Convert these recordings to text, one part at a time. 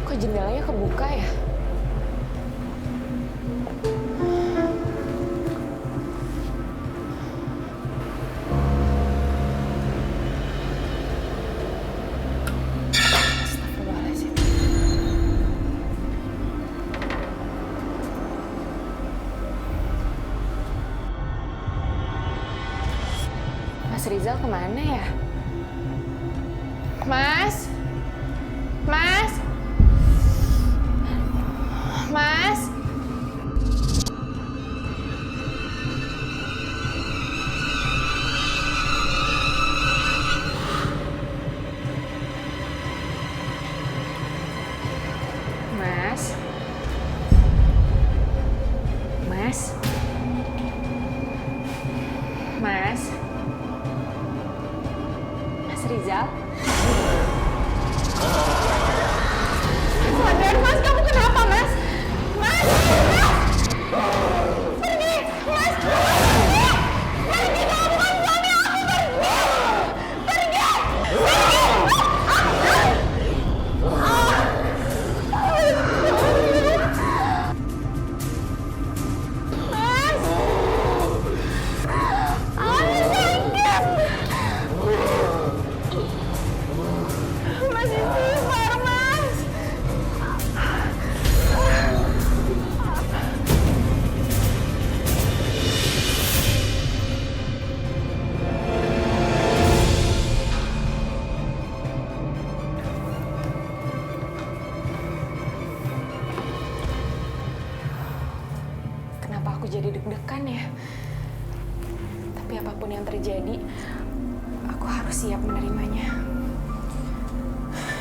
Kok jendelanya kebuka ya? Astagfirullahaladzim. Mas Rizal kemana ya? Mas? Mas? Mas? Mas? Mas? Mas? Mas Rizal? Sadar, Mas, kamu kenapa, Mas? Mas! Pergi! Mas! Pergi! Pergi! Kamu bukan suami aku! Pergi! Pergi! Mas! Aku sakit! Mas istighfar, Mas! Kenapa aku jadi deg-degan ya? Tapi apapun yang terjadi, aku harus siap menerimanya.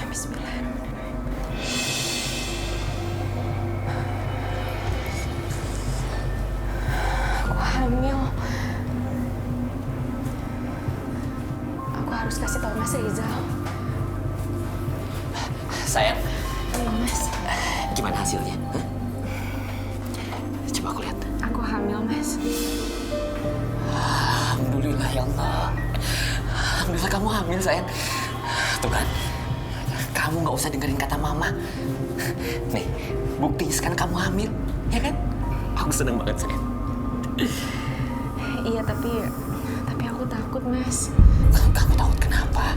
Bismillahirrahmanirrahim. Aku hamil. Aku harus kasih tahu Mas Rizal. Sayang, Iya, Mas. gimana hasilnya? Hah? Coba aku lihat. Aku hamil, Mas. Alhamdulillah ya Allah. Alhamdulillah kamu hamil, sayang. Tuh kan, kamu nggak usah dengerin kata mama. Nih, bukti sekarang kamu hamil, ya kan? Aku seneng banget, sayang. Iya, tapi aku takut, Mas. Kamu takut kenapa?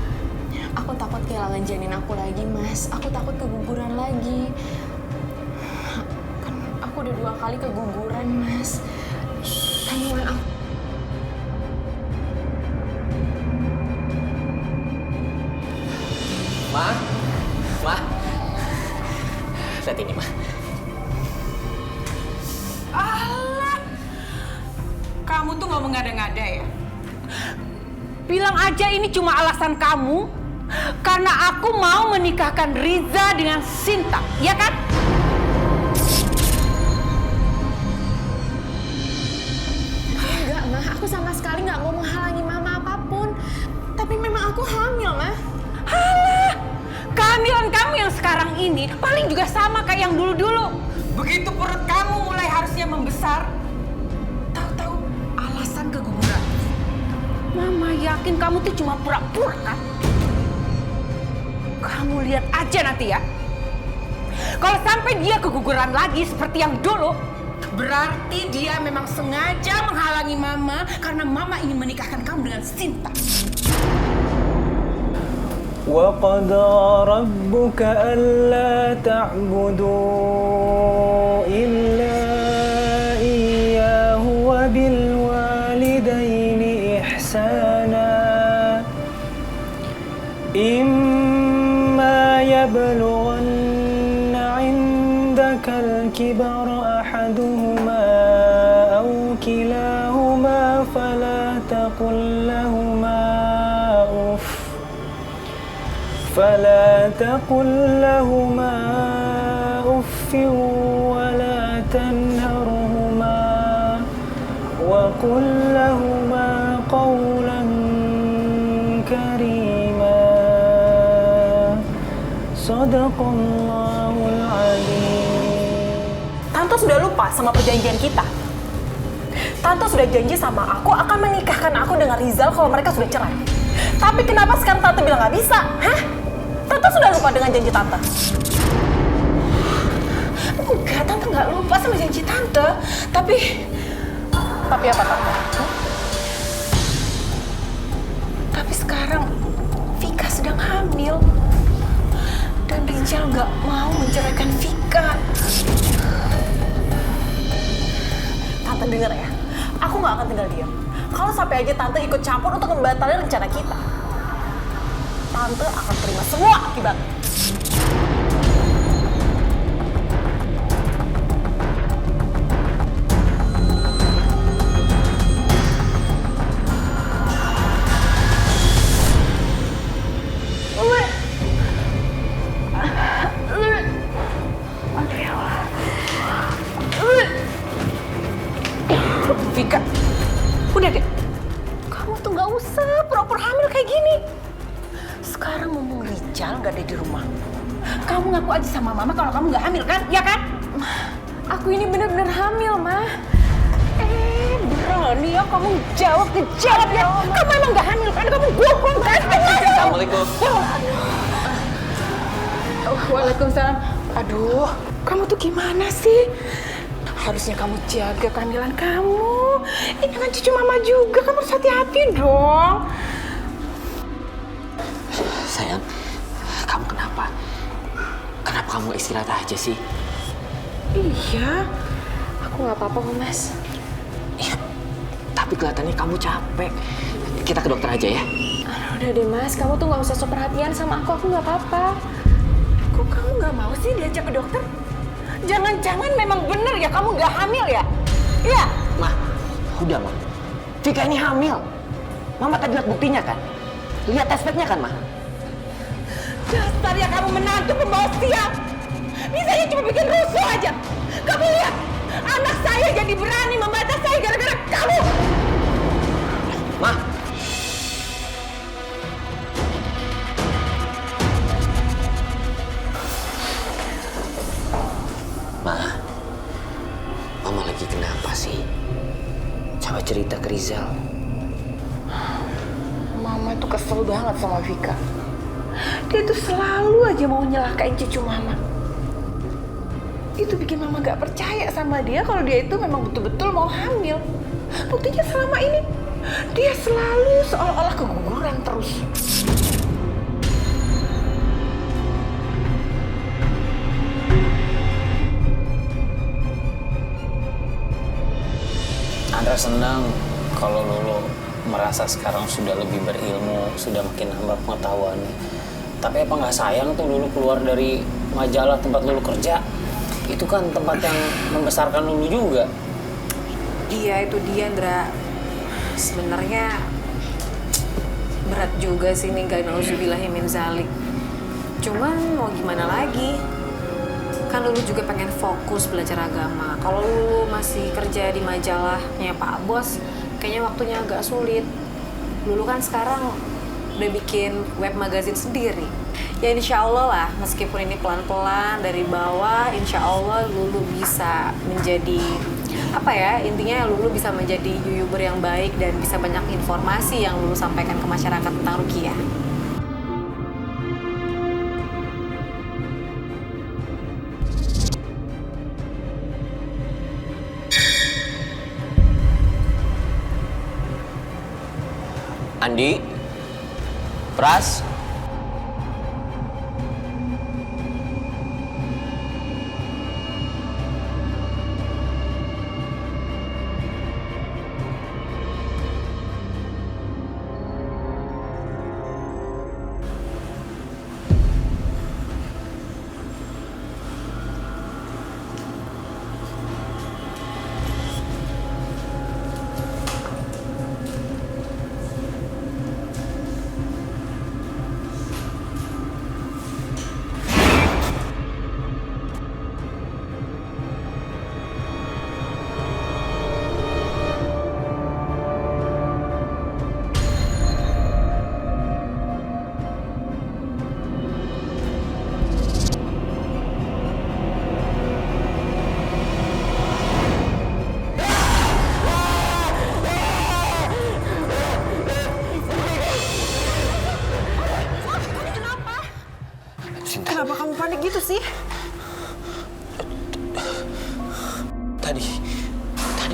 Aku takut kehilangan janin aku lagi, Mas. Aku takut keguguran lagi. Kan aku udah 2 kali keguguran, Mas. Kandungan aku. Ma, lihat ini, Ma. Alah, kamu tuh nggak mengada-ngada ya? Bilang aja ini cuma alasan kamu karena aku mau menikahkan Riza dengan Sinta, ya kan? Enggak, Ma. Aku sama sekali nggak mau menghalangi Mama apapun. Tapi memang aku hamil, Ma. Alah, kehamilan kamu yang sekarang ini paling juga sama kayak yang dulu-dulu. Begitu perut kamu mulai harusnya membesar, tahu-tahu alasan keguguran. Mama yakin kamu tuh cuma pura-pura kan? Kamu lihat aja nanti ya. Kalau sampai dia keguguran lagi seperti yang dulu, berarti dia memang sengaja menghalangi Mama karena Mama ingin menikahkan kamu dengan Sinta. وَقَضَى رَبُّكَ أَلَّا تَعْبُدُوا إِلَّا إِيَّاهُ وَبِالْوَالِدَيْنِ إِحْسَانًا إِمَّا يَبْلُغَنَّ عِندَكَ الْكِبَرَ أَحَدُهُمَا أَوْ كِلَاهُمَا فَلَا تقل لهما أف ولا تنهرهما وقل لهما قولا كريما صدق الله العظيم. Tante sudah lupa sama perjanjian kita. Tante sudah janji sama aku akan menikahkan aku dengan Rizal kalau mereka sudah cerai. Tapi kenapa sekarang Tante bilang nggak bisa? Hah? Tante sudah lupa dengan janji Tante? Enggak, Tante nggak lupa sama janji Tante. Tapi apa Tante? Tapi sekarang Vika sedang hamil. Dan Rizal nggak mau menceraikan Vika. Tante dengar ya, aku nggak akan tinggal diam. Kalau sampai aja Tante ikut campur untuk membatalkan rencana kita, Tante akan terima semua akibatnya. Vika, udah deh. Kamu tuh nggak usah pura-pura hamil kayak gini. Sekarang mumpung Rizal nggak ada di rumah, kamu ngaku aja sama mama kalau kamu nggak hamil kan? Ya kan? Aku ini benar-benar hamil, Ma. Berani ya kamu jawab ya. Kamu emang nggak hamil kan? Kamu bohong kan? Assalamualaikum. Waalaikumsalam. Aduh, kamu tuh gimana sih? Harusnya kamu jaga kehamilan kamu. Ini kan cucu mama juga, kamu harus hati-hati dong. Sayang, kamu kenapa? Kenapa kamu gak istirahat aja sih? Iya. Aku nggak apa-apa kok, Mas. Iya, tapi kelihatannya kamu capek. Kita ke dokter aja ya. Aduh, udah deh, Mas. Kamu tuh nggak usah sok perhatian sama aku nggak apa-apa. Kok kamu nggak mau sih diajak ke dokter? Jangan-jangan memang bener ya kamu nggak hamil ya? Iya. Mah, udah Mah. Vika ini hamil. Mama tadi lihat buktinya kan? Lihat tes packnya kan, Mah? Dasar ya kamu menantu pembawa sial. Bisanya cuma bikin rusuh aja. Kamu lihat, anak saya jadi berani membantah saya gara-gara kamu. Mah. Ma, Mama lagi kenapa sih? Coba cerita ke Rizal. Mama tuh kesel banget sama Vika. Dia tuh selalu aja mau nyelakain cucu Mama. Itu bikin Mama gak percaya sama dia kalau dia itu memang betul-betul mau hamil. Buktinya selama ini dia selalu seolah-olah keguguran terus. Andra senang kalau Lulu merasa sekarang sudah lebih berilmu, sudah makin nambah pengetahuannya. Tapi apa nggak sayang tuh Lulu keluar dari majalah tempat Lulu kerja? Itu kan tempat yang membesarkan Lulu juga. Iya, itu dia, Ndra. Sebenarnya berat juga sih ninggalin nauzubillahi min zalik. Cuman mau gimana lagi? Kan Lulu juga pengen fokus belajar agama. Kalau Lulu masih kerja di majalahnya Pak Bos, kayaknya waktunya agak sulit. Lulu kan sekarang udah bikin web magazine sendiri. Ya insya Allah lah, meskipun ini pelan-pelan dari bawah, insya Allah Lulu bisa menjadi apa ya, intinya Lulu bisa menjadi YouTuber yang baik dan bisa banyak informasi yang Lulu sampaikan ke masyarakat tentang ruqyah. Andi, Pras, gitu sih? Tadi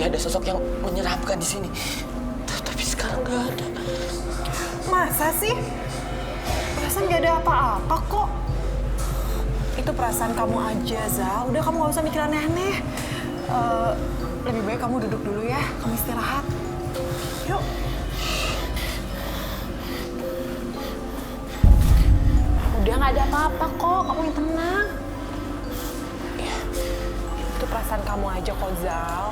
ada sosok yang menyeramkan di sini. Tapi sekarang nggak ada. Masa sih? Perasaan gak ada apa-apa kok. Itu perasaan kamu aja, Zal. Udah kamu gak usah mikir aneh-aneh. Lebih baik kamu duduk dulu ya. Kamu istirahat. Yuk. Udah gak ada apa-apa kok. Kamu yang tenang. Itu perasaan kamu aja kok, Zal.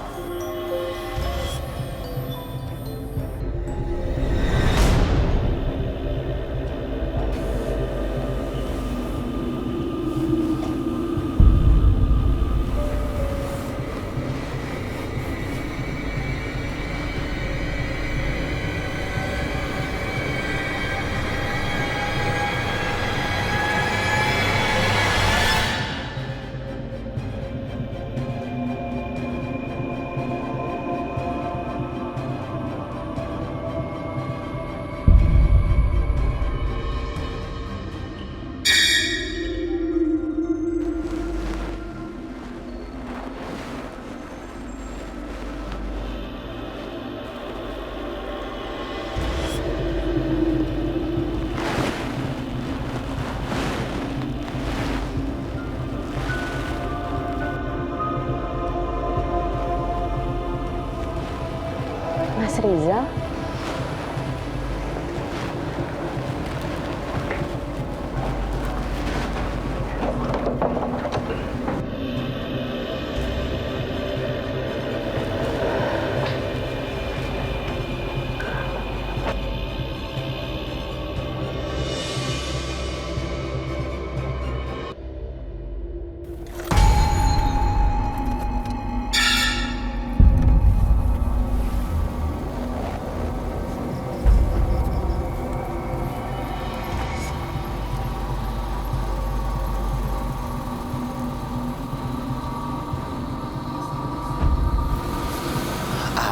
Mas Rizal?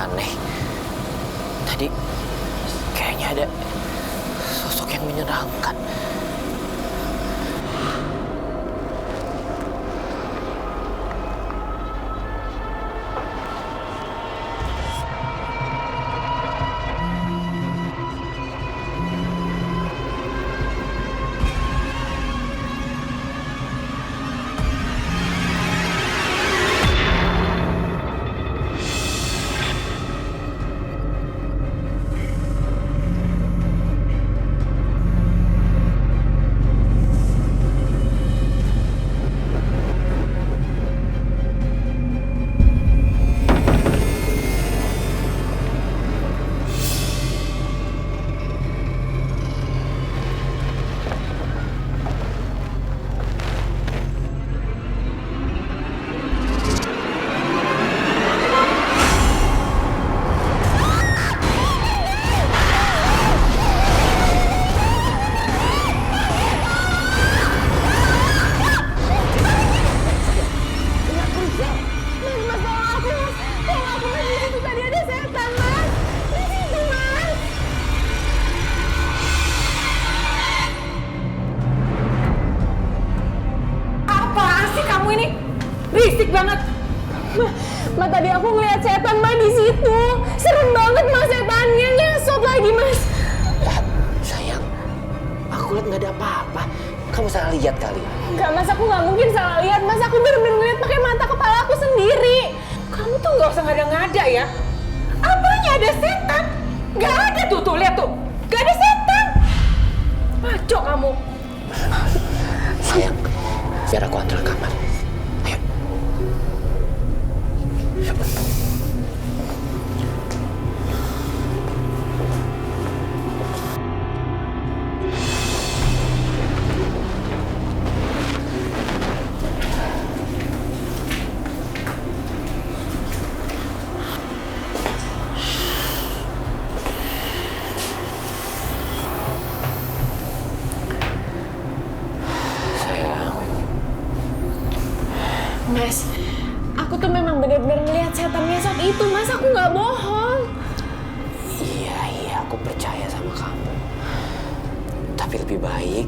Aneh. Tadi kayaknya ada sosok yang menyeramkan. Berisik banget. Ma, tadi aku ngeliat setan Ma di situ. Serem banget Mas setannya, ngesot lagi Mas. Sayang, aku lihat nggak ada apa-apa. Kamu salah lihat kali. Enggak Mas, aku nggak mungkin salah lihat Mas. Aku bener-bener ngeliat pakai mata kepala aku sendiri. Kamu tuh nggak usah ngada-ngada ya. Apanya ada setan? Nggak ada tuh, lihat tuh. Nggak ada setan. Maco kamu. Sayang, biar aku antar ke kamar. Ayo. Mas, aku tuh memang benar-benar ngelihat setan ngesot itu, Mas. Aku nggak bohong. Iya, aku percaya sama kamu. Tapi lebih baik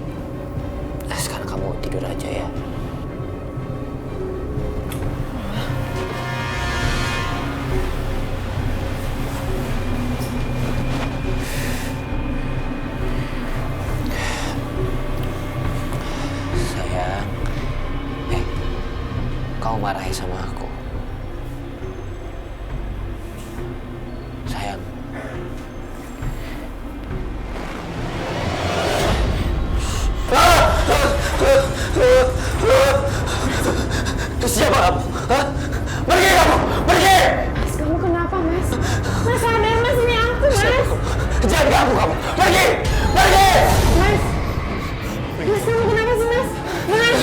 sekarang kamu tidur aja ya. marahi sama aku. Sayang. Itu siapa kamu? Hah? Pergi kamu! Pergi! Mas, kamu kenapa, Mas? Mas, sadar, Mas, ini aku, Mas. Jangan ganggu kamu! Pergi! Pergi! Mas, kamu kenapa sih, Mas? Mas!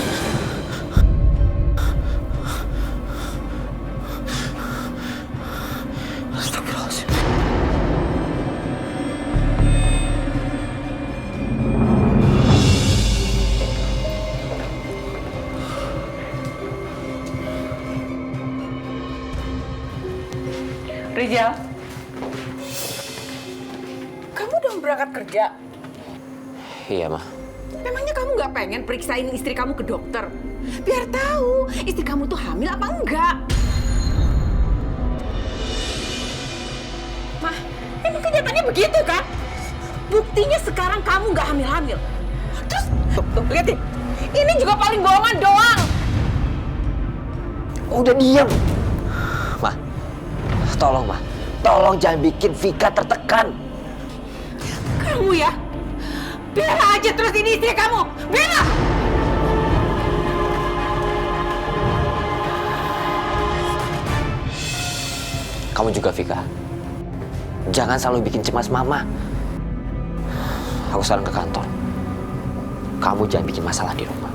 Astagfirullahaladzim. Rizal, kamu udah berangkat kerja? Iya, Ma. Memangnya kamu nggak pengen periksain istri kamu ke dokter? Biar tahu istri kamu tuh hamil apa enggak. Mah, emang kenyataannya begitu kan? Buktinya sekarang kamu nggak hamil-hamil. Terus, tuh, liatin. Ini juga paling bohongan doang. Udah diam. Ma, tolong, Ma. Tolong jangan bikin Vika tertekan. Kamu ya, bela aja terus ini istri kamu. Bela! Kamu juga, Vika. Jangan selalu bikin cemas Mama. Aku sekarang ke kantor. Kamu jangan bikin masalah di rumah.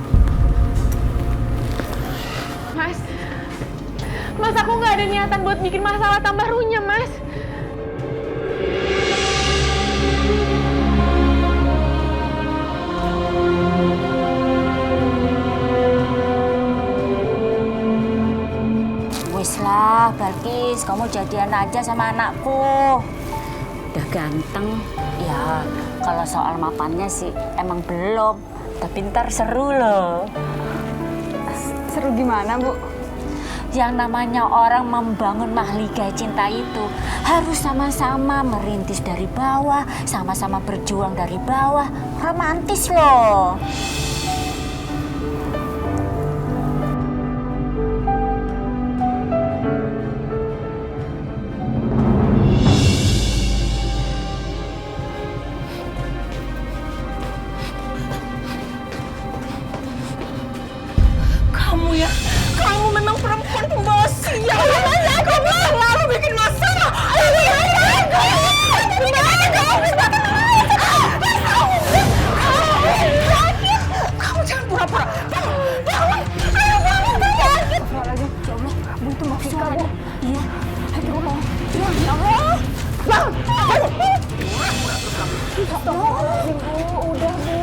Mas, aku nggak ada niatan buat bikin masalah tambah runyam, Mas. Wis lah, Balkis, kamu jadian aja sama anakku. Udah ganteng. Ya, kalau soal mapannya sih emang belum. Tapi ntar seru loh. Seru gimana, Bu? Yang namanya orang membangun mahligai cinta itu harus sama-sama merintis dari bawah, sama-sama berjuang dari bawah. Romantis loh. Kamu memang perempuan pembawa sial. Kamu selalu bikin masalah. Kamu jangan pura-pura. Bangun. Ayo bangun. Bu itu mau Vika, Bu. Iya. Aduh, ya Allah. Bangun. Astagfirullahaladzim, Bu. Udah, Bu.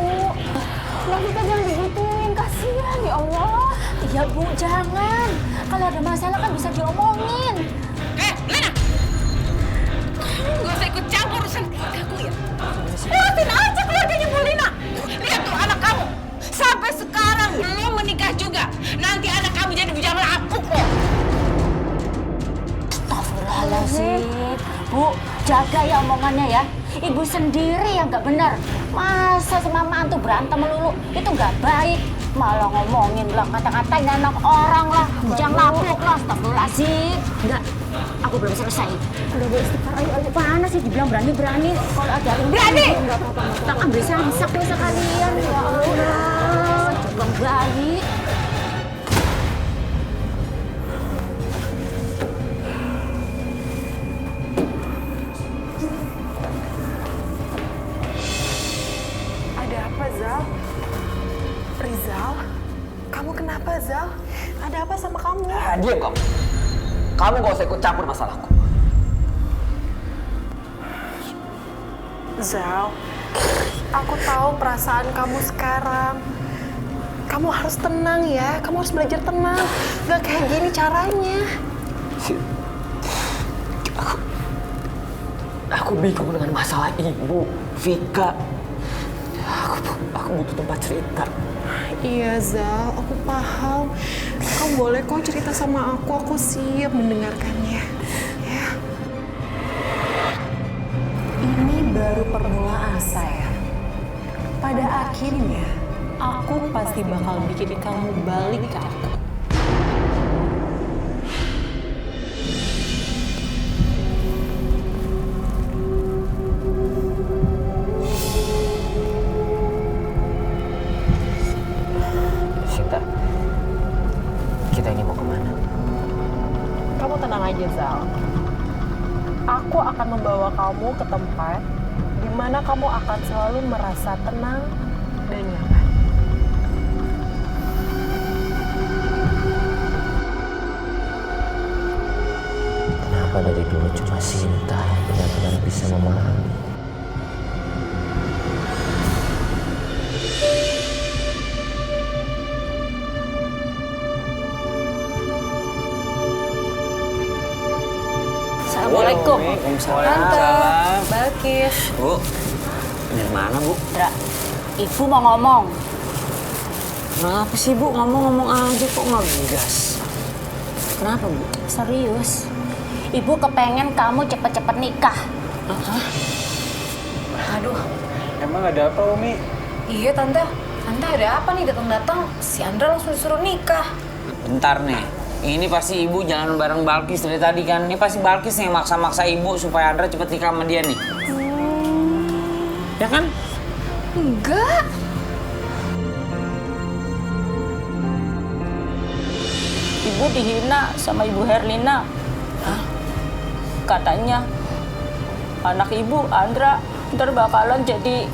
Mbak Vika jangan digituin. Kasihan, ya Allah. Iya, Bu, jangan. Kalau ada masalah kan bisa diomongin. Lena. Kamu gak usah ikut campur urusan keluargaku ya. Lihatin aja keluarganya Bu Lina. Lihat tuh anak kamu. Sampai sekarang belum menikah juga. Nanti anak kamu jadi bujang lapuk loh. Astagfirullahaladzim. Bu, jaga ya omongannya ya. Ibu sendiri yang nggak benar. Masa sama mantu berantem melulu, itu nggak baik. Malah ngomongin lah, kata-katain anak orang lah. Bujang lapuk lah, astagfirullahaladzim. Enggak, aku belum selesai. Udah istighfar, ayo. Mana sih dibilang berani-berani. Kalau ada yang Berani? Enggak apa-apa. Tak ambil samsak ya sekalian. Ya Allah, jaga baik. Ada apa, Zal? Rizal? Kamu kenapa, Zal? Ada apa sama kamu? Diam kamu. Kamu gak usah ikut campur masalahku. Zal, aku tahu perasaan kamu sekarang. Kamu harus tenang ya, kamu harus belajar tenang. Gak kayak gini caranya. Aku bingung dengan masalah ibu, Vika. Aku butuh tempat cerita. Iya, Zal, aku paham. Kamu boleh kok cerita sama aku siap mendengarkannya. Ya. Ini baru permulaan, sayang. Pada akhirnya, aku pasti bakal bikin kamu balik ke aku. membawa kamu ke tempat di mana kamu akan selalu merasa tenang dan nyaman. Kenapa dari dulu cuma Sinta yang benar-benar bisa memahami? Assalamualaikum. Waalaikumsalam. Balkis. Bu, dari mana Bu? Dra, ibu mau ngomong. Kenapa sih Bu? Ngomong-ngomong aja kok nggak gas. Kenapa Bu? Serius. Ibu kepengen kamu cepet-cepet nikah. Aduh, Emang ada apa Umi? iya Tante. Tante ada apa nih datang-datang si Andra langsung disuruh nikah? Bentar nih. Ini pasti ibu jalan bareng Balkis dari tadi kan. Ini pasti Balkis yang maksa-maksa ibu supaya Andra cepet nikah sama dia nih. Ya kan? Enggak. Ibu dihina sama Ibu Herlina. Katanya anak ibu Andra ntar bakalan jadi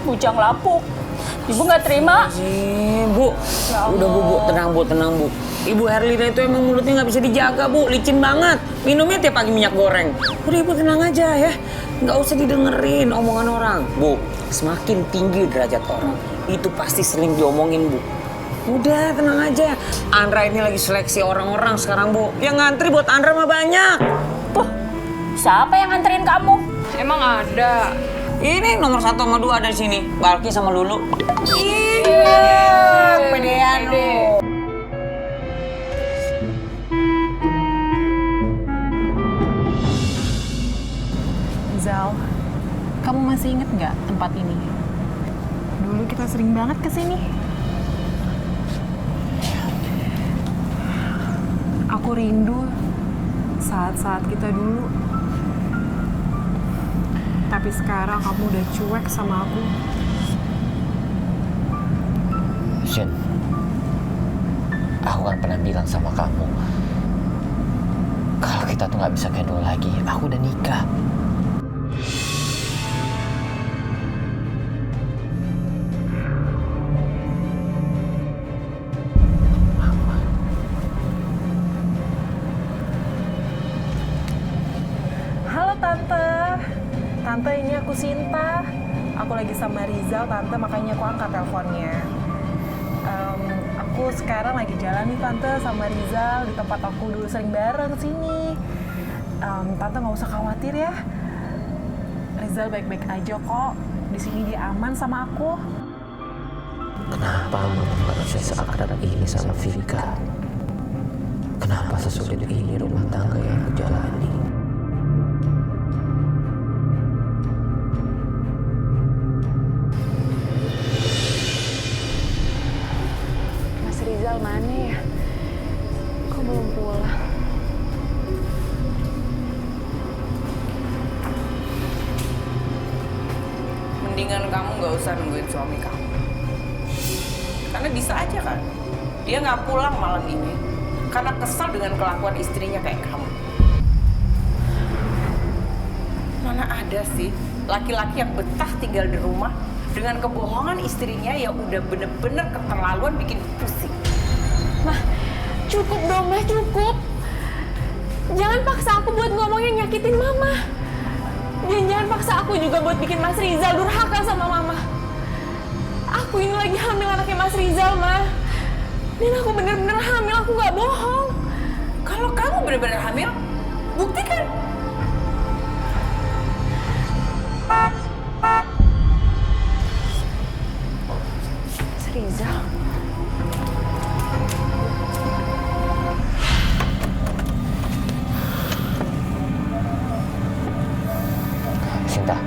bujang lapuk. Ibu nggak terima. Bu, udah Bu, tenang Bu. Ibu Herlina itu emang mulutnya nggak bisa dijaga Bu, licin banget. Minumnya tiap pagi minyak goreng. Udah Ibu tenang aja ya, nggak usah didengerin omongan orang. Bu, semakin tinggi derajat orang, itu pasti sering diomongin Bu. Udah tenang aja. Andra ini lagi seleksi orang-orang sekarang Bu. Yang ngantri buat Andra mah banyak. Tuh, siapa yang nganterin kamu? Emang ada. Ini nomor 1 sama 2 ada di sini, Balki sama Lulu. Iya, pedean lu. Zal, kamu masih inget nggak tempat ini? Dulu kita sering banget kesini. Aku rindu saat-saat kita dulu. Tapi sekarang kamu udah cuek sama aku. Shen, aku kan pernah bilang sama kamu, kalau kita tuh nggak bisa kayak dulu lagi. Aku udah nikah. Halo Tante. Tante, ini aku Sinta. Aku lagi sama Rizal, Tante, makanya aku angkat teleponnya. Aku sekarang lagi jalan nih Tante sama Rizal di tempat aku dulu sering bareng sini. Tante nggak usah khawatir ya. Rizal baik-baik aja kok. Di sini dia aman sama aku. Kenapa mama nggak bisa seakrab ini sama Vika? Kenapa sesulit ini rumah tangga yang aku jalani? Mas Rizal mana ya? Kok belum pulang? Mendingan kamu nggak usah nungguin suami kamu. Karena bisa aja kan, dia nggak pulang malam ini karena kesal dengan kelakuan istrinya kayak kamu. Mana ada sih laki-laki yang betah tinggal di rumah dengan kebohongan istrinya yang udah bener-bener keterlaluan bikin pusing. Mah, cukup dong, Mah, cukup. Jangan paksa aku buat ngomong yang nyakitin Mama. Dan jangan paksa aku juga buat bikin Mas Rizal durhaka sama Mama. Aku ini lagi hamil anaknya Mas Rizal, Mah. Dan aku bener-bener hamil, aku nggak bohong. Kalau kamu bener-bener hamil, buktikan. Mas Rizal. Sinta,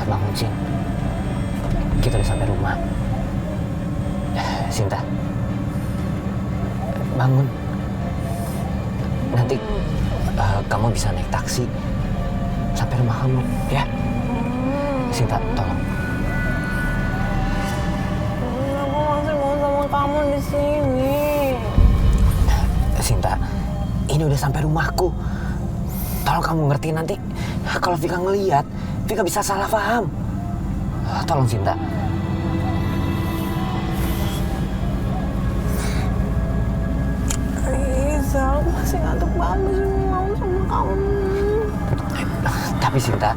bangun Sin. Kita udah sampai rumah. Sinta, bangun. Nanti kamu bisa naik taksi sampai rumah kamu, ya? Sinta, tolong. Aku masih mau sama kamu di sini. Sinta, ini udah sampai rumahku. Tolong kamu ngerti nanti kalau Vika ngeliat, Vika bisa salah paham. Tolong Sinta. Rizal, aku masih ngantuk banget sih mau sama kamu. Tapi Sinta,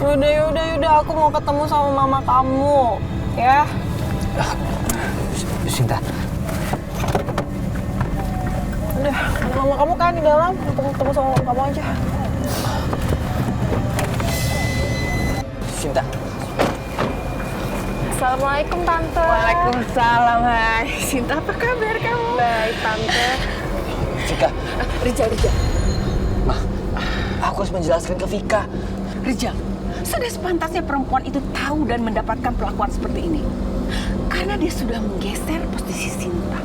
Yaudah, aku mau ketemu sama mama kamu, ya. Sinta. Udah, mama kamu kan di dalam, aku mau ketemu sama mama kamu aja. Sinta. Assalamualaikum Tante. Waalaikumsalam, hai. Sinta, apa kabar kamu? Baik, Tante. Vika. Rijal. Ma, aku harus menjelaskan ke Vika. Rijal, sudah sepantasnya perempuan itu tahu dan mendapatkan perlakuan seperti ini. Karena dia sudah menggeser posisi Sinta.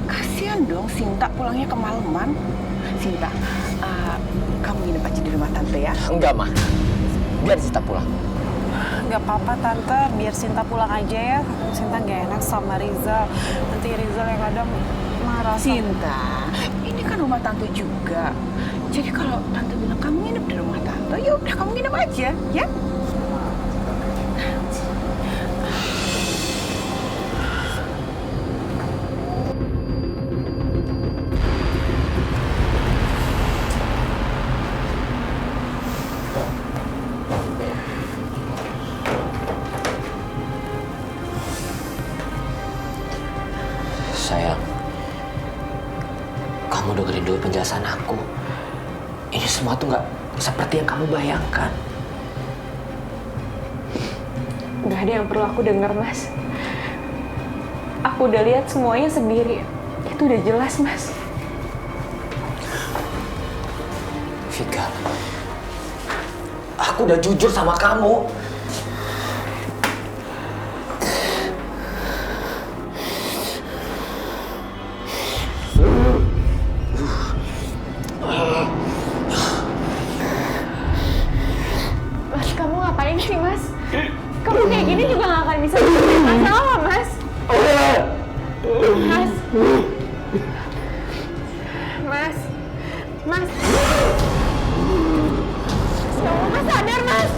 Kasihan dong Sinta pulangnya kemalaman. Sinta, kamu nginep aja di rumah Tante ya. Enggak, Ma. Biar Sinta pulang. Gak apa-apa Tante, biar Sinta pulang aja ya. Sinta gak enak sama Rizal. Nanti Rizal yang ada marah sama... Sinta, ini kan rumah Tante juga. Jadi kalau Tante bilang kamu nginep di rumah Tante, ya udah kamu nginep aja, ya. Sayang, kamu dengerin dulu penjelasan aku. Ini semua tuh nggak seperti yang kamu bayangkan. Gak ada yang perlu aku dengar, Mas. Aku udah lihat semuanya sendiri. Itu udah jelas, Mas. Vika, aku udah jujur sama kamu. Mas, kamu ngapain sih, Mas? Kamu kayak gini juga gak akan bisa selesai masalah, Mas. Mas. Mas. Mas. Kamu Mas sadar, Mas.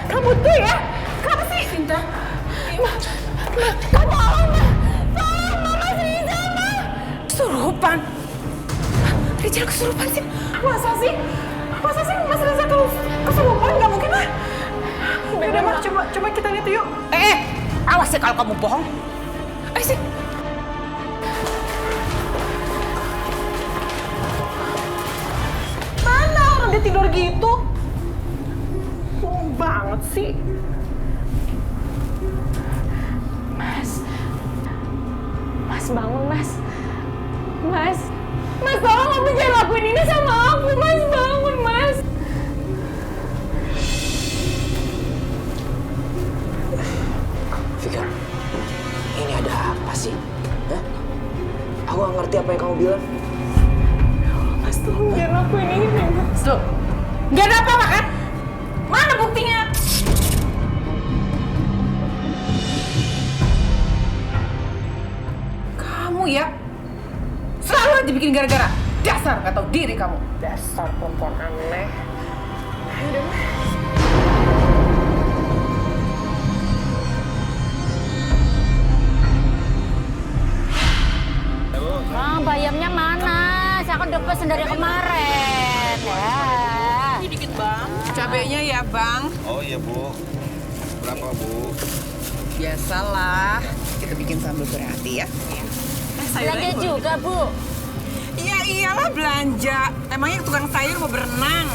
Kamu tuh ya, kamu sih? Sinta. Kamu tolong, Mas Rizal, Mas. Kesurupan. Rijal kesurupan sih. Masa sih Mas Rizal kesurupan? Gak mungkin lah. Udah, Mas, coba kita lihat yuk. Awas ya kalau kamu bohong. Ayo sih. Mana orang dia tidur gitu? Bohong banget sih. Mas bangun, Mas. Mas tolong kamu jangan lakuin ini sama aku, Mas. Bangun, Mas. Vika, ini ada apa sih? Hah? Aku gak ngerti apa yang kamu bilang. Mas tolong jangan lakuin ini, Mas. Loh, nggak ada apa-apa kan? Mana buktinya? Kamu ya, selalu aja bikin gara-gara. Dasar nggak tahu diri kamu. Dasar perempuan aneh. Bang, bayamnya mana? Saya kan udah pesen dari kemarin. Ya. Dikit bang. Cabenya ya bang. Oh iya Bu, berapa Bu? Biasalah, kita bikin sambal berhati ya. Belanja juga, Bu. Iya iyalah belanja. Emangnya tukang sayur mau berenang.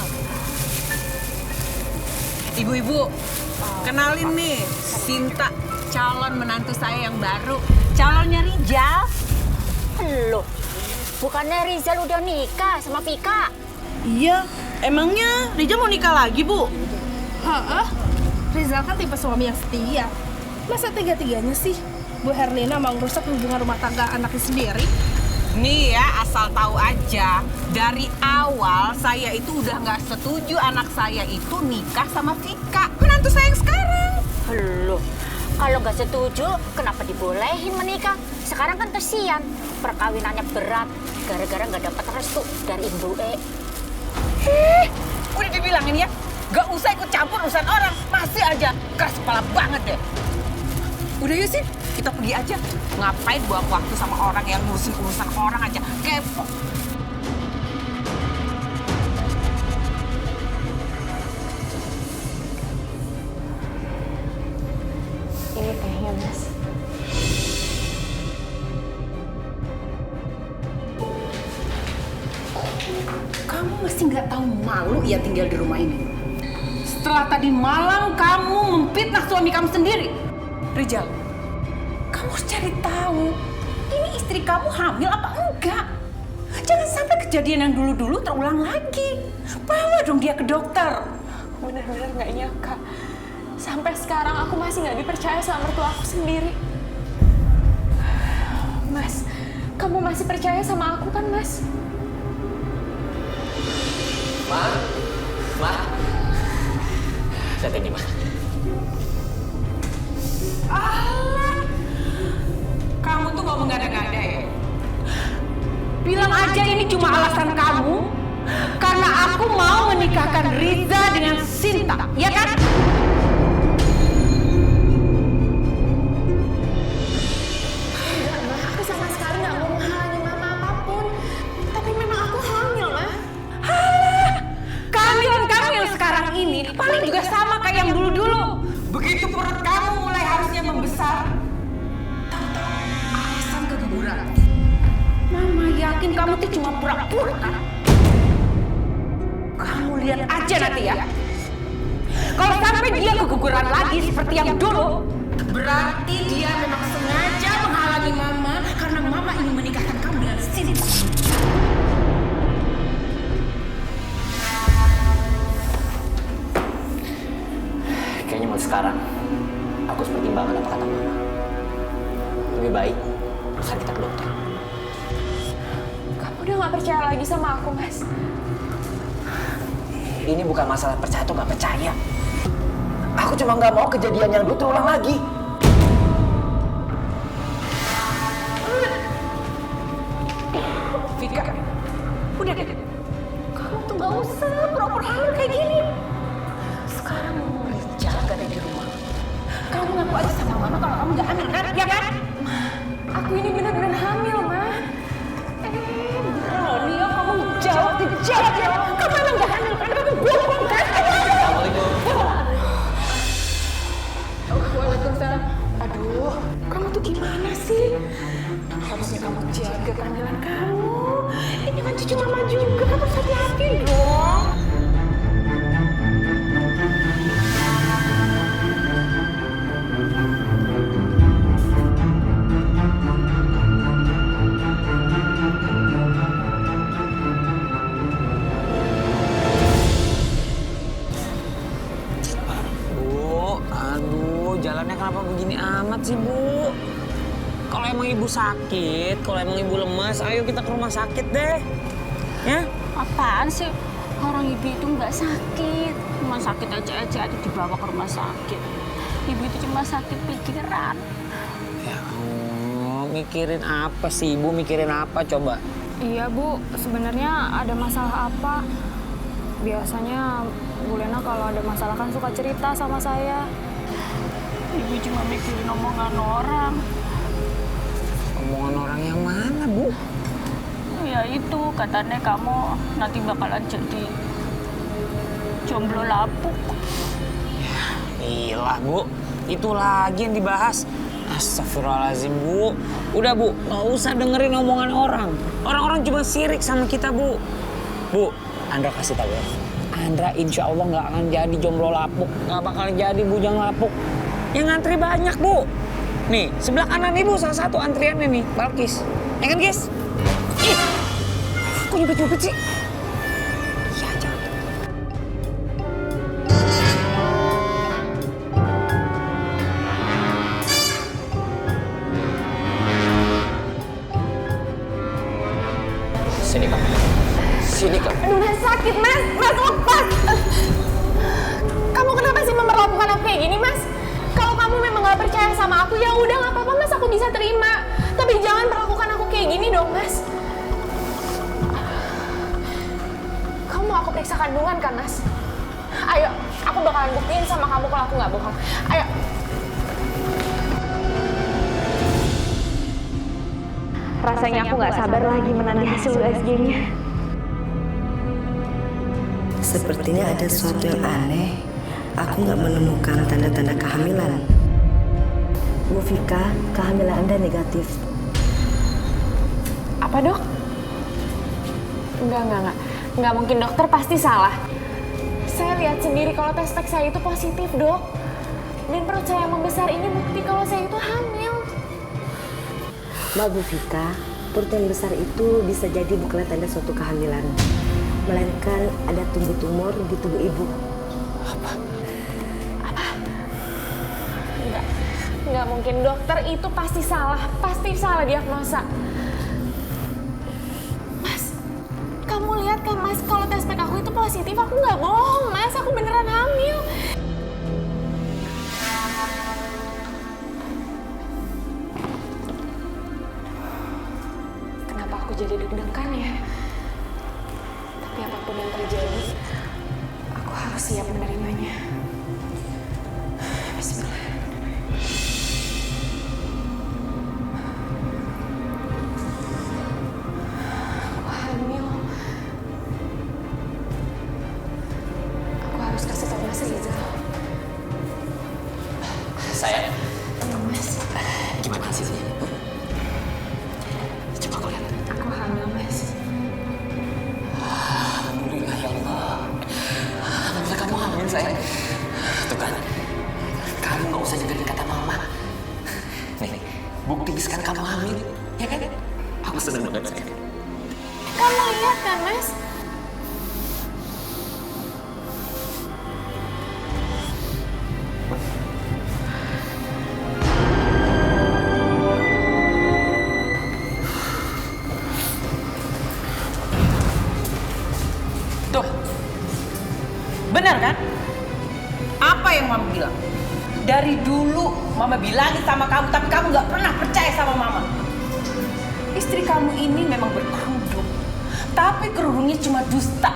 Ibu-ibu, kenalin nih Sinta, calon menantu saya yang baru. Calonnya Rijal. Loh, bukannya Rizal udah nikah sama Vika? Iya, emangnya Rijal mau nikah lagi, Bu? Heeh. Rizal kan tipe suami yang setia. Masa tega-teganya sih Bu Herlina mau merusak hubungan rumah tangga anaknya sendiri? Nih ya, asal tahu aja, dari awal saya itu udah nggak setuju anak saya itu nikah sama Vika, menantu saya yang sekarang. Loh, kalau nggak setuju, kenapa dibolehin menikah? Sekarang kan kesian, perkawinannya berat gara-gara nggak dapat restu dari Ibu E. Udah dibilangin ya, nggak usah ikut campur urusan orang, masih aja keras kepala banget deh. Udah yuk sih, kita pergi aja. Ngapain buang waktu sama orang yang ngurusin urusan orang aja, kepo. Ini tehnya, Mas. Kamu masih nggak tahu malu ya tinggal di rumah ini. Setelah tadi malam kamu memfitnah suami kamu sendiri. Rizal, kamu harus cari tahu, ini istri kamu hamil apa enggak? Jangan sampai kejadian yang dulu-dulu terulang lagi. Bawa dong dia ke dokter. Bener-bener nggak nyangka. Sampai sekarang aku masih nggak dipercaya sama mertua aku sendiri. Mas, kamu masih percaya sama aku kan, Mas? Ma. Lihat ini, Ma. Alah, kamu tuh mau mengada-ngada ya? Bilang aja ini cuma alasan kamu karena aku mau menikahkan Riza dengan Sinta, ya kan? Aku sama sekali nggak mau menghalangi mama apapun. Tapi memang aku hamil, Ma. Kehamilan kamu yang sekarang ini paling juga sama kayak yang dulu-dulu. Begitu perut kamu mulai harusnya membesar, tahu-tahu alasan keguguran. Mama yakin kamu tuh cuma pura-pura kan? Kamu lihat aja nanti ya. Kalau sampai dia keguguran lagi seperti yang dulu, berarti dia memang sengaja menghalangi Mama karena Mama ingin menikahkan kamu dengan Sinta. Kayaknya mulai sekarang, aku harus pertimbangkan apa kata Mama. Lebih baik, sekarang kita ke dokter. Kamu udah nggak percaya lagi sama aku, Mas. Ini bukan masalah percaya atau nggak percaya. Aku cuma nggak mau kejadian yang dulu terulang lagi. Vika, udah deh. Kamu tuh gak usah pura-pura hamil kayak gini. Sekarang Rizal gak ada di rumah. Kamu ngaku aja sama Mama kalau kamu gak hamil kan? Ya kan? Aku ini benar-benar hamil, Ma. Berani ya kamu jawab ya. Kamu emang gak hamil kan? Kamu bohong kan? Waalaikumsalam. Aduh, kamu tuh gimana sih? Harusnya kamu jaga kehamilan kamu. Ini kan cucu Mama juga, kamu harus hati-hati dong. Bu, aduh, jalannya kenapa begini amat sih, Bu? Kalau emang ibu sakit, kalau emang ibu lemas, ayo kita ke rumah sakit deh. Ya? Apaan sih? Orang ibu itu nggak sakit. Cuma sakit aja dibawa ke rumah sakit. Ibu itu cuma sakit pikiran. Ya Allah, mikirin apa sih ibu? Mikirin apa coba? Iya, Bu. Sebenarnya ada masalah apa? Biasanya Bu Lena kalau ada masalah kan suka cerita sama saya. Ibu cuma mikirin omongan orang. Omongan orang yang mana, Bu? Ya itu, katanya kamu nanti bakalan jadi jomblo lapuk. Gila, Bu. Itu lagi yang dibahas. Astagfirullahaladzim, Bu. Udah, Bu. Nggak usah dengerin omongan orang. Orang-orang cuma sirik sama kita, Bu. Bu, Andra kasih tahu ya. Andra insya Allah nggak akan jadi jomblo lapuk. Nggak bakal jadi bujang lapuk. Yang ngantri banyak, Bu. Nih, sebelah kanan ibu salah satu antriannya nih, Balkis. Ya kan, guys? Ih, kok nyupit-nyupit sih? Iya, jangan. Sini kamu. Sini kamu. Aduh, mas sakit, mas. Mas, lepas. Kamu kenapa sih memperlakukan aku kayak gini, mas? Kalau kamu memang gak percaya sama aku, ya udah gak apa-apa, mas. Aku bisa terima. Tapi jangan perlakukan aku kayak gini dong, mas. Kamu mau aku periksa kandungan kan, mas? Ayo, aku bakalan buktiin sama kamu kalau aku gak bohong. Ayo. Rasanya aku gak sabar lagi menanti hasil USG-nya. Sepertinya ada sesuatu yang aneh. Aku nggak menemukan tanda-tanda kehamilan. Bu Vika, kehamilan Anda negatif. Apa, Dok? Enggak. Enggak mungkin, dokter pasti salah. Saya lihat sendiri kalau tes pack saya itu positif, Dok. Dan perut saya yang membesar ini bukti kalau saya itu hamil. Mbak Bu Vika, perut yang besar itu bisa jadi bukanlah tanda suatu kehamilan, melainkan ada tumor di tubuh ibu. Enggak mungkin, dokter itu pasti salah diagnosa. Mas, kamu lihat kan, Mas, kalau tes pack aku itu positif, aku nggak bohong, Mas, aku beneran hamil. Kenapa aku jadi deg-degan ya? Tapi apapun yang terjadi, aku harus siap menerimanya. Bismillah. Aku hamil. Aku harus kasih tahu Mas Rizal. Sayang, Mas, gimana hasilnya? Coba kau lihat. aku hamil, Mas. Alhamdulillah ya Allah. Alhamdulillah kamu hamil, sayang. Tuh kan, kamu nggak usah dengerin kata mama. Nih, bukti sekarang kamu hamil, ya kan? Aku seneng banget, sayang. Kamu lihat kan, Mas? Tuh, benar kan? Apa yang Mama bilang? Dari dulu Mama bilangin sama kamu, tapi kamu nggak pernah percaya sama Mama. Istri kamu ini memang berkerudung, tapi kerudungnya cuma dusta.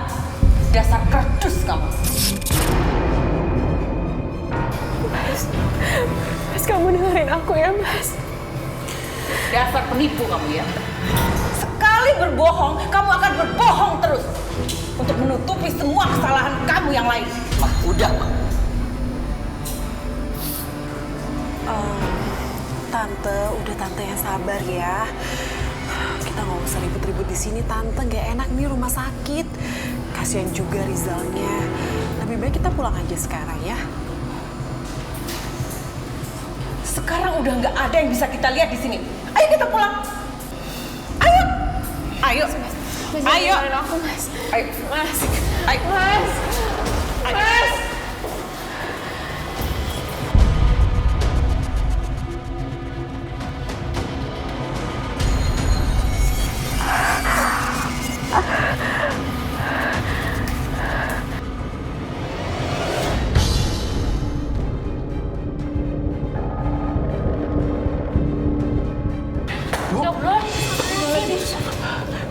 Dasar kerdus kamu. Mas, kamu dengerin aku ya, Mas. Dasar penipu kamu ya. Sekali berbohong, kamu akan berbohong terus. Untuk menutupi semua kesalahan kamu yang lain. Mah, udah, Mah. Tante yang sabar ya. Kita nggak usah ribut-ribut di sini, Tante. Nggak enak nih rumah sakit. Kasihan juga Rizalnya. Lebih baik kita pulang aja sekarang ya. Sekarang udah nggak ada yang bisa kita lihat di sini. Ayo kita pulang. Ayo. Ayo. Mas, Ayo. dengerin aku, Mas. Ayo. Mas. Ayo. Mas. Ayo. Mas.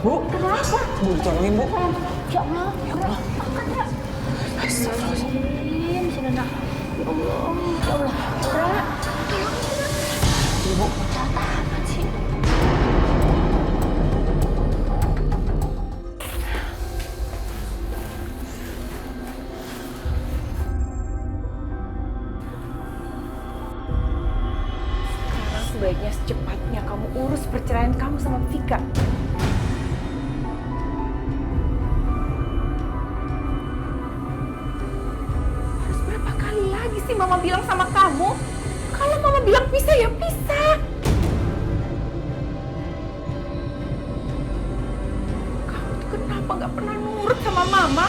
Bu, kenapa? Bu, tolongin, Bu. Ya Allah, ya Allah. Astagfirullahaladzim, sini nak. Ya Allah, ya Allah. Ra, Ibu. apa sih? Sekarang sebaiknya secepatnya kamu urus perceraian kamu sama Vika. Harus berapa kali lagi sih Mama bilang sama kamu? Kalau Mama bilang pisah ya pisah. Kamu tuh kenapa nggak pernah nurut sama Mama?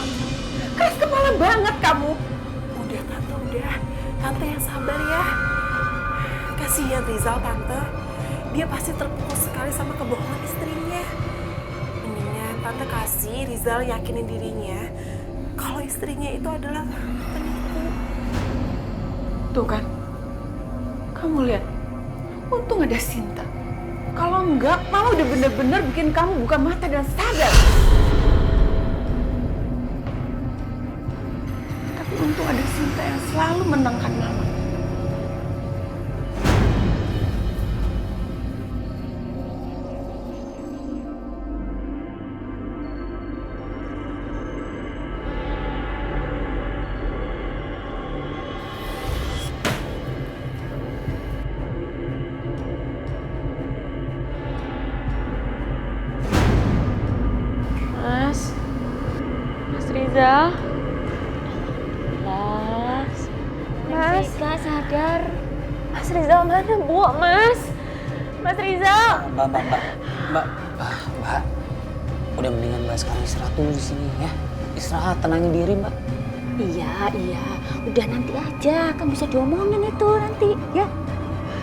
Keras kepala banget kamu. Udah Tante, udah. Tante yang sabar ya. Kasihan Rizal, Tante. Dia pasti terpukul sekali sama kebohongan istrinya. Mendingan tante kasih Rizal yakinin dirinya kalau istrinya itu adalah penipu. Tuh kan, kamu lihat, untung ada Sinta. Kalau enggak, Mama udah bener-bener bikin kamu buka mata dan sadar. Tapi untung ada Sinta yang selalu menenangkan Mama. Mas Rizal. Mas Vika sadar. Mas Rizal mana, Bu? Mas Rizal. Mbak. Udah mendingan Mbak sekarang istirahat dulu di sini ya. Istirahat, tenangin diri Mbak. Iya. Udah nanti aja, kan bisa diomongin itu nanti, ya.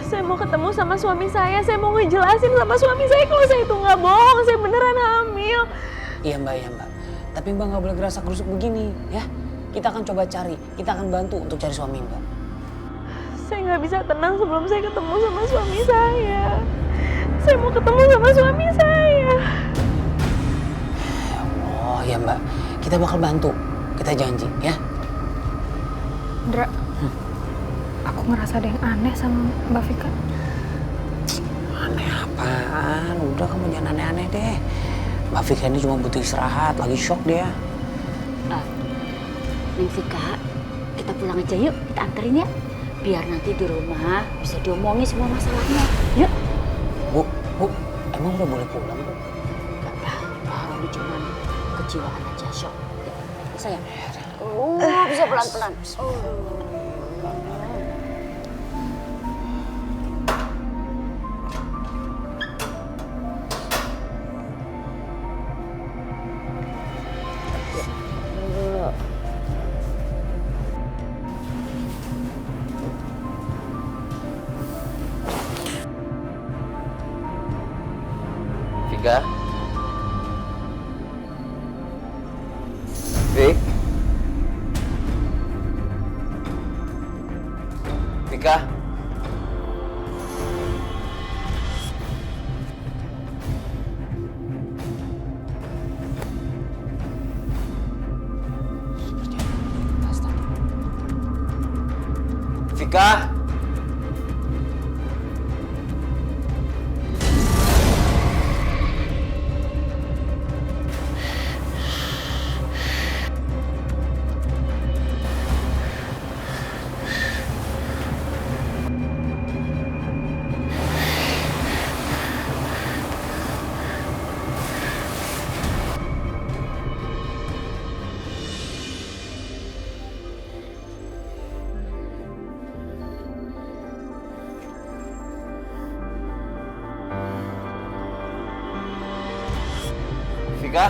Saya mau ketemu sama suami saya mau ngejelasin sama suami saya kalau saya itu nggak bohong, saya beneran hamil. Iya Mbak. Tapi Mbak nggak boleh gerasak gerusuk begini ya. Kita akan coba cari, kita akan bantu untuk cari suami Mbak. Saya nggak bisa tenang sebelum saya ketemu sama suami saya. Saya mau ketemu sama suami saya. Oh ya Mbak, kita bakal bantu. Kita janji ya. Indra, aku ngerasa ada yang aneh sama Mbak Vika. Aneh apaan? Udah kamu jangan aneh-aneh deh. Mbak Vika ini cuma butuh istirahat, lagi shock dia. Neng Vika, kita pulang aja yuk, kita anterin ya. Biar nanti di rumah bisa diomongin semua masalahnya. Yuk. Bu, emang udah boleh pulang Bu? Gak apa-apa, ini cuma kejiwaan aja, shock. Ya, sayang. Bisa pelan-pelan. Vika? Vik? Vika? Vika? Vika?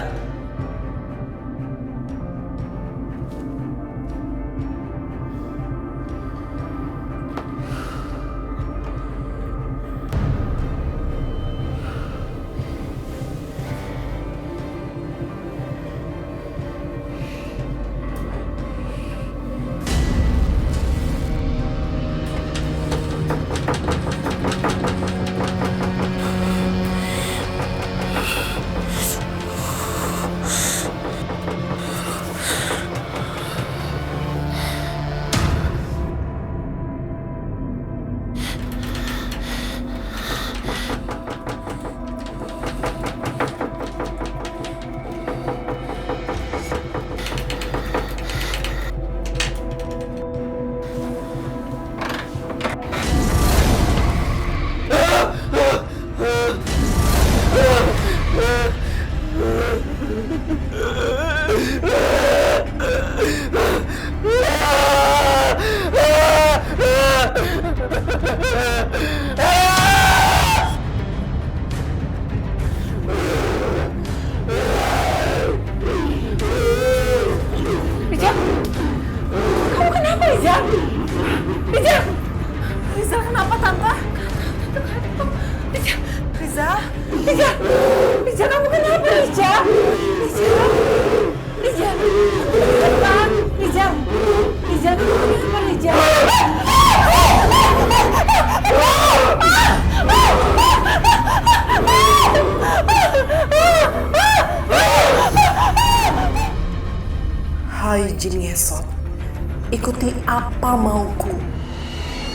apa mauku.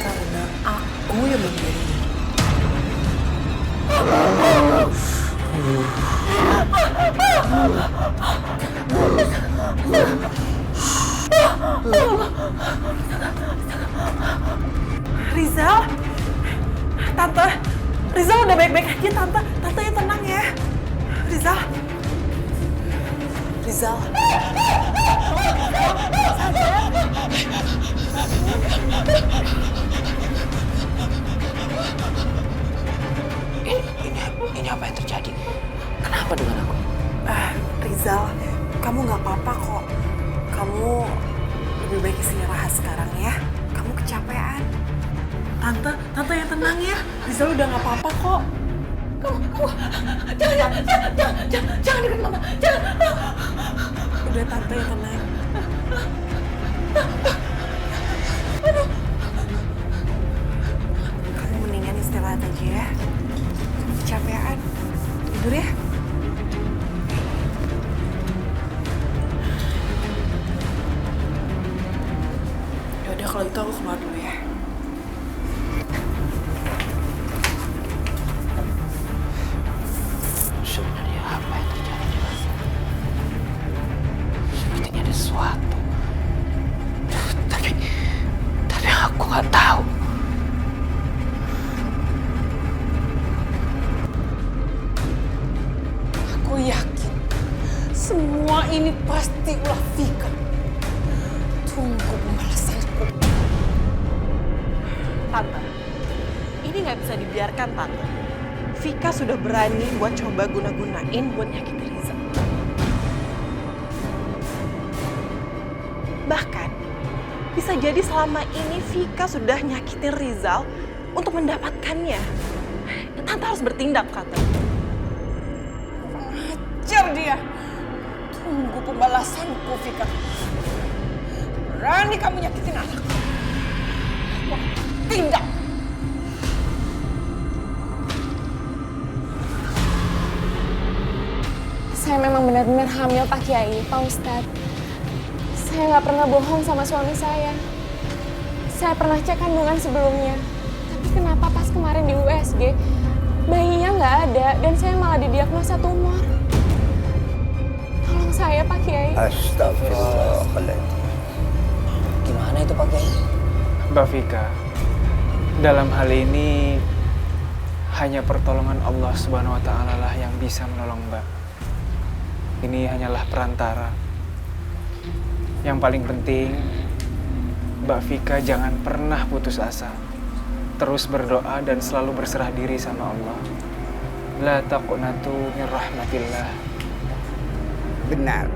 Karena aku yang memilih. Rizal, Tante, Rizal udah baik-baik aja, Tante. Tante yang tenang ya. Rizal. Rizal. Ini apa yang terjadi? Kenapa dengan aku? Rizal, kamu nggak apa-apa kok. Kamu lebih baik istirahat sekarang ya. Kamu kecapean. Tante yang tenang ya. Rizal udah nggak apa-apa kok. Kamu, jangan dekat mama, jangan. Udah Tante yang tenang. Kamu mendingan istirahat aja ya. Kecapean. Tidur ya. Yaudah kalau itu aku keluar dulu ya. Sebenarnya apa yang terjadi dengan aku? Sepertinya ada sesuatu. Tapi aku nggak tahu. Aku yakin semua ini pasti ulah Vika. Tunggu pembalasanku. Tante, ini nggak bisa dibiarkan, Tante. Vika sudah berani buat coba guna-gunain buat nyakitin Rizal. Bahkan, bisa jadi selama ini Vika sudah nyakitin Rizal untuk mendapatkannya. Tante harus bertindak, Tante. Ajar dia. Tunggu pembalasanku, Vika. Berani kamu nyakitin anak. Wah, tindak. Saya memang benar-benar hamil Pak Kiai, Pak Ustadz. Saya nggak pernah bohong sama suami saya. Saya pernah cek kandungan sebelumnya. Tapi kenapa pas kemarin di USG, bayinya nggak ada dan saya malah didiagnosa tumor. Tolong saya Pak Kiai. Astagfirullahaladzim. Gimana itu Pak Kiai? Mbak Vika, dalam hal ini hanya pertolongan Allah Subhanahu wa Ta'ala lah yang bisa menolong Mbak. Ini hanyalah perantara. Yang paling penting, Mbak Vika jangan pernah putus asa. Terus berdoa dan selalu berserah diri sama Allah. La taqnatu min rahmatillah. Benar.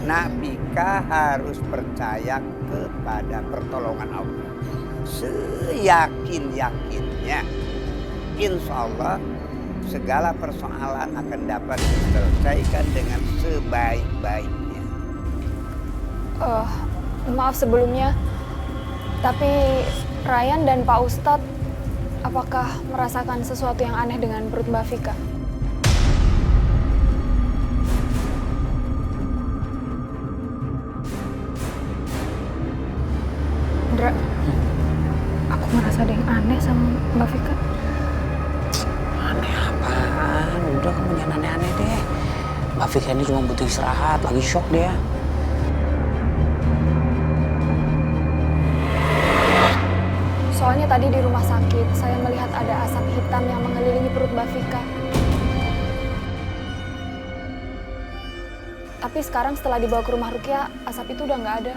Nak Vika harus percaya kepada pertolongan Allah. Seyakin-yakinnya. Insya Allah segala persoalan akan dapat diselesaikan dengan sebaik-baiknya. Maaf sebelumnya, tapi Ryan dan Pak Ustadz, apakah merasakan sesuatu yang aneh dengan perut Mbak Vika? Indra, aku merasa ada yang aneh sama Mbak Vika. Aneh apaan? Udah kamu jangan aneh-aneh deh. Mbak Vika ini cuma butuh istirahat, lagi shock dia. Soalnya tadi di rumah sakit, saya melihat ada asap hitam yang mengelilingi perut Mbak Vika. Tapi sekarang setelah dibawa ke rumah Rukia, asap itu udah nggak ada.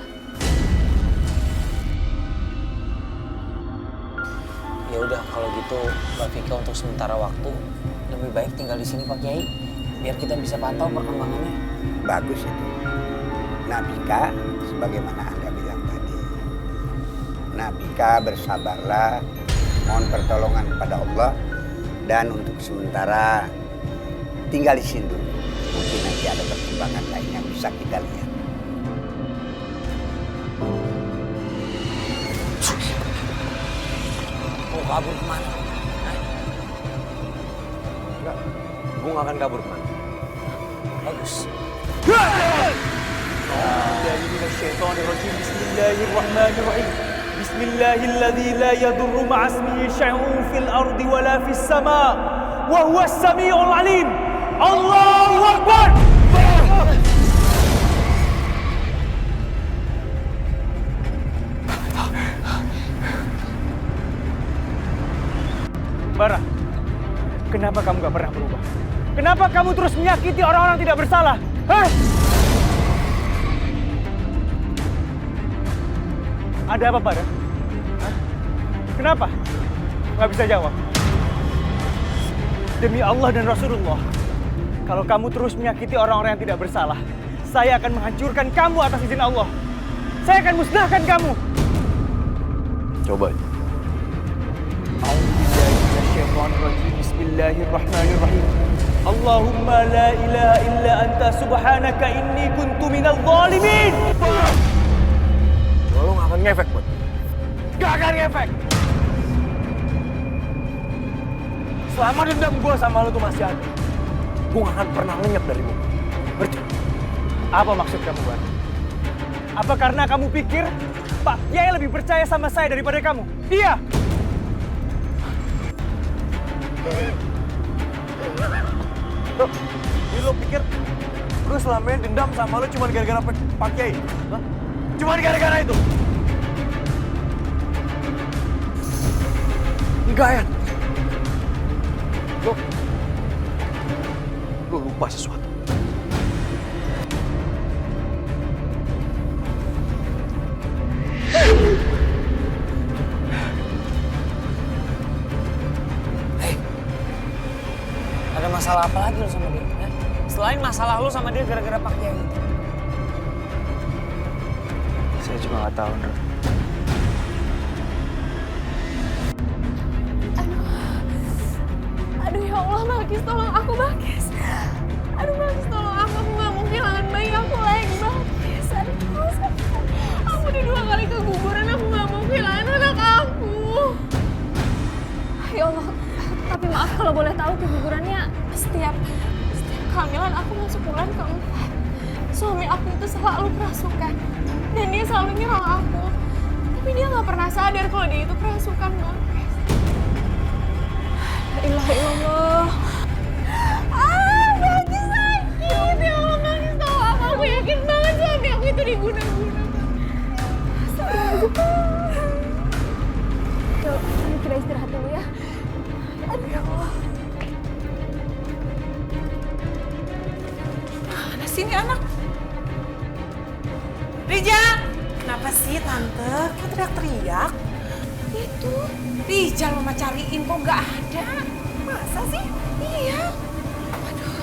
Ya udah kalau gitu Mbak Vika untuk sementara waktu lebih baik tinggal di sini Pak Kiai, biar kita bisa pantau perkembangannya. Bagus itu. Nah Vika, sebagaimana Anda bilang tadi. Nah Vika bersabarlah, mohon pertolongan kepada Allah. Dan untuk sementara tinggal di sini dulu. Mungkin nanti ada perkembangan lain yang bisa kita lihat. Mau kabur kemana? Enggak, gue gak akan kabur kemana. Bagus. Ya, billahi minasyaitonir rajim. Bismillahirrahmanirrahim. Bismillahilladzi la yadurru ma'asmihi syai'un fil ardi wala fis sama' wa huwas samiul alim. Allahu akbar. Bara, kenapa kamu gak pernah berubah? Kenapa kamu terus menyakiti orang-orang tidak bersalah? Hah? Ada apa, Bara? Hah? Kenapa? Gak bisa jawab. Demi Allah dan Rasulullah, kalau kamu terus menyakiti orang-orang yang tidak bersalah, saya akan menghancurkan kamu atas izin Allah. Saya akan musnahkan kamu. Coba. Bismillahirrahmanirrahim. Allahumma la ilaha illa anta subhanaka inni kuntu minal zalimin. Lo gak akan ngefek, Bud. Gak akan ngefek. Selama dendam gue sama lo tuh masih ada, gue gak akan pernah lenyap dari gue. Percaya. Apa maksud kamu, Bar? Apa karena kamu pikir Pak Kiai lebih percaya sama saya daripada kamu? Iya. Jadi lo pikir gue selama ini dendam sama lo cuma gara-gara Pak Kiai? Hah? Cuma gara-gara itu? Enggak, ya? Lo lupa sesuatu. Ada masalah apa lagi lo sama dia? Ya? Selain masalah lo sama dia gara-gara Pak Kiai. Saya cuma nggak tahu, Nur. Aduh ya Allah, Balkis tolong aku, Balkis. Aduh Balkis tolong aku nggak mau kehilangan bayi aku lagi, Balkis. Aduh, aku udah 2 kali keguguran, aku nggak mau kehilangan anak aku. Ya Allah, tapi maaf kalau boleh tahu kegugurannya setiap kehamilan aku masuk bulan ke-4. Suami aku itu selalu kerasukan dan dia selalu nyerang aku. Tapi dia nggak pernah sadar kalau dia itu kerasukan, Balkis. La ilaha illallah. Balkis sakit. Ya Allah, Balkis tahu aku yakin banget suami aku itu diguna-guna. Yuk, kita istirahat dulu ya. Aduh ya Allah. Mana sih ini anak? Rijal! Kenapa sih Tante? Kok teriak-teriak? Itu Rijal mama cariin kok nggak ada. Masa sih? Iya. Aduh.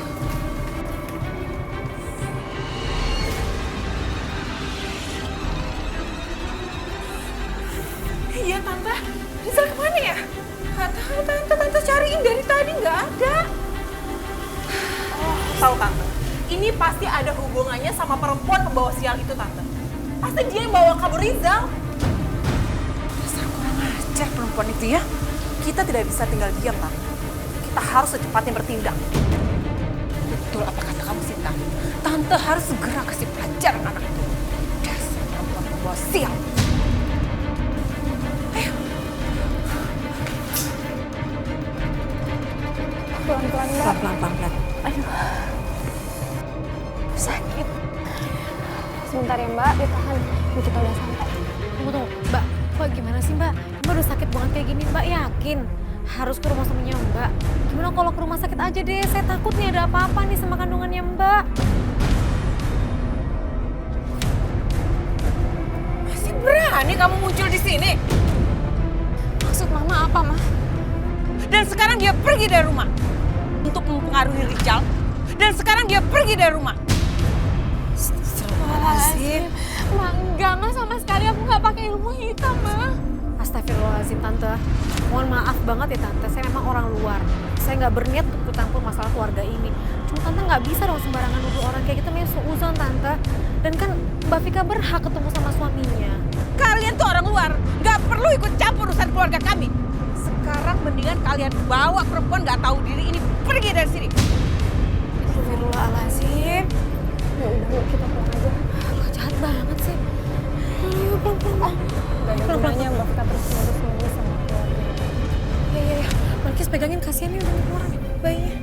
Iya Tante, Rizal kemana ya? Nggak tahu Tante cariin dari tadi nggak ada. Oh, tahu Tante, ini pasti ada hubungannya sama perempuan pembawa sial itu Tante. Pasti dia yang bawa kabur Rizal. Dasar kurang ajar perempuan itu ya. Kita tidak bisa tinggal diam Tante. Kita harus secepatnya bertindak. Betul apa kata kamu Sinta. Tante harus segera kasih pelajaran anak itu. Dasar perempuan pembawa sial. Pelan-pelan, Mbak. Pelan-pelan. Aduh. Sakit. Sebentar ya, Mbak. Ditahan. Ini kita udah sampai. Tunggu. Mbak. Mbak gimana sih, Mbak? Mbak udah sakit banget kayak gini, Mbak. Yakin? Harus ke rumah sakitnya, Mbak. Gimana kalau ke rumah sakit aja deh? Saya takut nih ada apa-apa nih sama kandungannya, Mbak. Masih berani kamu muncul di sini? Maksud Mama apa, Ma? Dan sekarang dia pergi dari rumah untuk mempengaruhi Rijal. Dan sekarang dia pergi dari rumah. Astagfirullahaladzim. Ma, enggak sama sekali. Aku nggak pakai ilmu hitam, Ma. Astagfirullahaladzim, Tante. Mohon maaf banget ya, Tante. Saya memang orang luar. Saya nggak berniat untuk campur masalah keluarga ini. Cuma Tante nggak bisa dong sembarangan nuduh orang kayak gitu. Namanya suuzon, Tante. Dan kan Mbak Vika berhak ketemu sama suaminya. Kalian tuh orang luar. Nggak perlu ikut campur urusan keluarga kami. Sekarang mendingan kalian bawa perempuan nggak tahu diri ini pergi dari sini. Astagfirullahaladzim. Ya udah, yuk kita pulang aja. Kok jahat banget sih. Ayo, pelan-pelan. Gak ada gunanya Mbak Vika terus-menerus nunggu sama keluarga. Iya. Markis pegangin, kasihan nih udah keluar bayinya.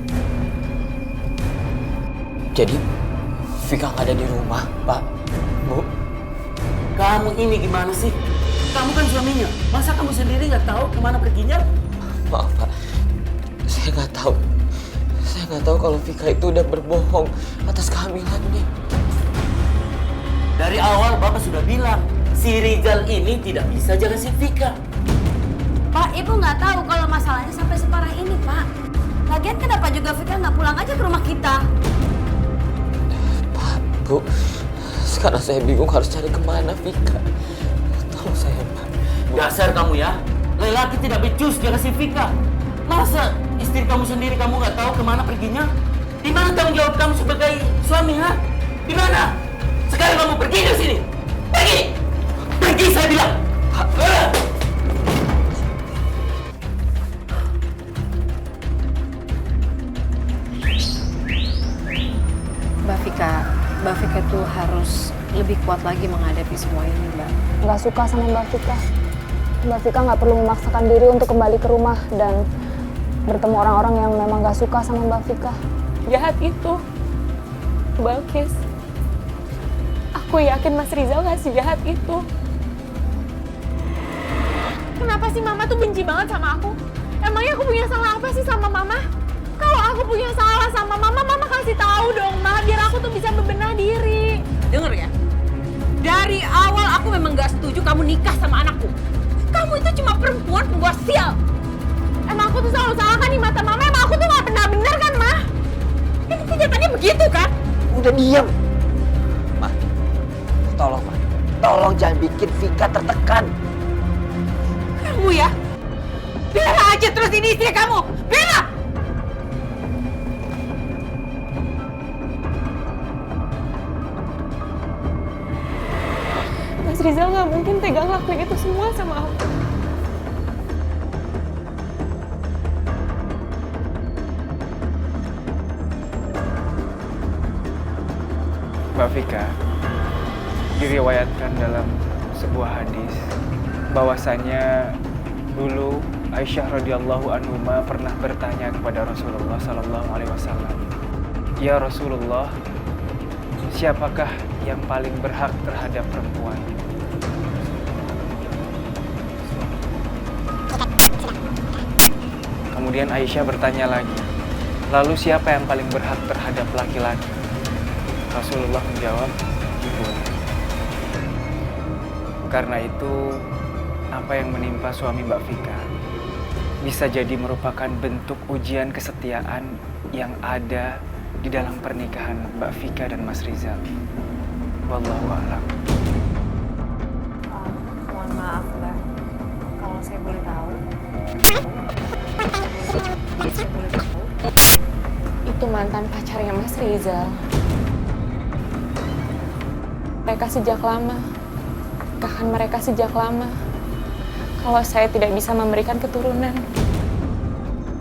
Jadi, Vika nggak ada di rumah, Pak, Bu. Kamu ini gimana sih? Kamu kan suaminya. Masa kamu sendiri nggak tahu kemana perginya? Maaf, Pak. Saya nggak tahu. Saya nggak tahu kalau Vika itu udah berbohong atas kehamilannya. Dari awal Bapak sudah bilang, si Rizal ini tidak bisa jaga si Vika. Pak, Ibu nggak tahu kalau masalahnya sampai separah ini, Pak. Lagian kenapa juga Vika nggak pulang aja ke rumah kita? Pak, Bu, sekarang saya bingung harus cari kemana Vika. Tolong saya, Pak. Dasar kamu ya, lelaki tidak becus jaga si Vika. Masa istri kamu sendiri kamu nggak tahu kemana perginya? Di mana tanggung jawab kamu sebagai suami, ha? Di mana? Sekarang kamu pergi dari sini. Pergi! Pergi, saya bilang. Mbak Vika tuh harus lebih kuat lagi menghadapi semua ini, Mbak. Nggak suka sama Mbak Vika. Mbak Vika nggak perlu memaksakan diri untuk kembali ke rumah dan bertemu orang-orang yang memang nggak suka sama Mbak Vika. Jahat itu, Balkis. Aku yakin Mas Rizal nggak sejahat itu. Kenapa sih Mama tuh benci banget sama aku? Emangnya aku punya salah apa sih sama Mama? Kalau aku punya salah sama Mama, Mama kasih tahu dong, Ma, biar aku tuh bisa berbenah diri. Dengar ya, dari awal aku memang nggak setuju kamu nikah sama anakku. Kamu itu cuma perempuan pembuat sial. Emang aku tuh selalu salah kan di mata Mama? Emang aku tuh nggak pernah benar kan, Ma? Ini kenyataannya begitu kan? Udah diam. Ma, tolong, Ma. Tolong jangan bikin Vika tertekan. Kamu ya, bela aja terus ini istri kamu. Bela! Mas Rizal nggak mungkin tega ngelakuin itu semua sama aku. Mbak Vika, diriwayatkan dalam sebuah hadis bahwasanya dulu Aisyah radhiyallahu anhuma pernah bertanya kepada Rasulullah sallallahu alaihi wasallam, "Ya Rasulullah, siapakah yang paling berhak terhadap perempuan?" Kemudian Aisyah bertanya lagi, "Lalu siapa yang paling berhak terhadap laki-laki?" Rasulullah menjawab, "Ibunya." Karena itu, apa yang menimpa suami Mbak Vika bisa jadi merupakan bentuk ujian kesetiaan yang ada di dalam pernikahan Mbak Vika dan Mas Rizal. Wallahu a'lam. Mohon maaf, Mbak. Kalau saya boleh tahu. Itu mantan pacarnya Mas Rizal. Mereka sejak lama. Nikahan mereka sejak lama. Kalau saya tidak bisa memberikan keturunan.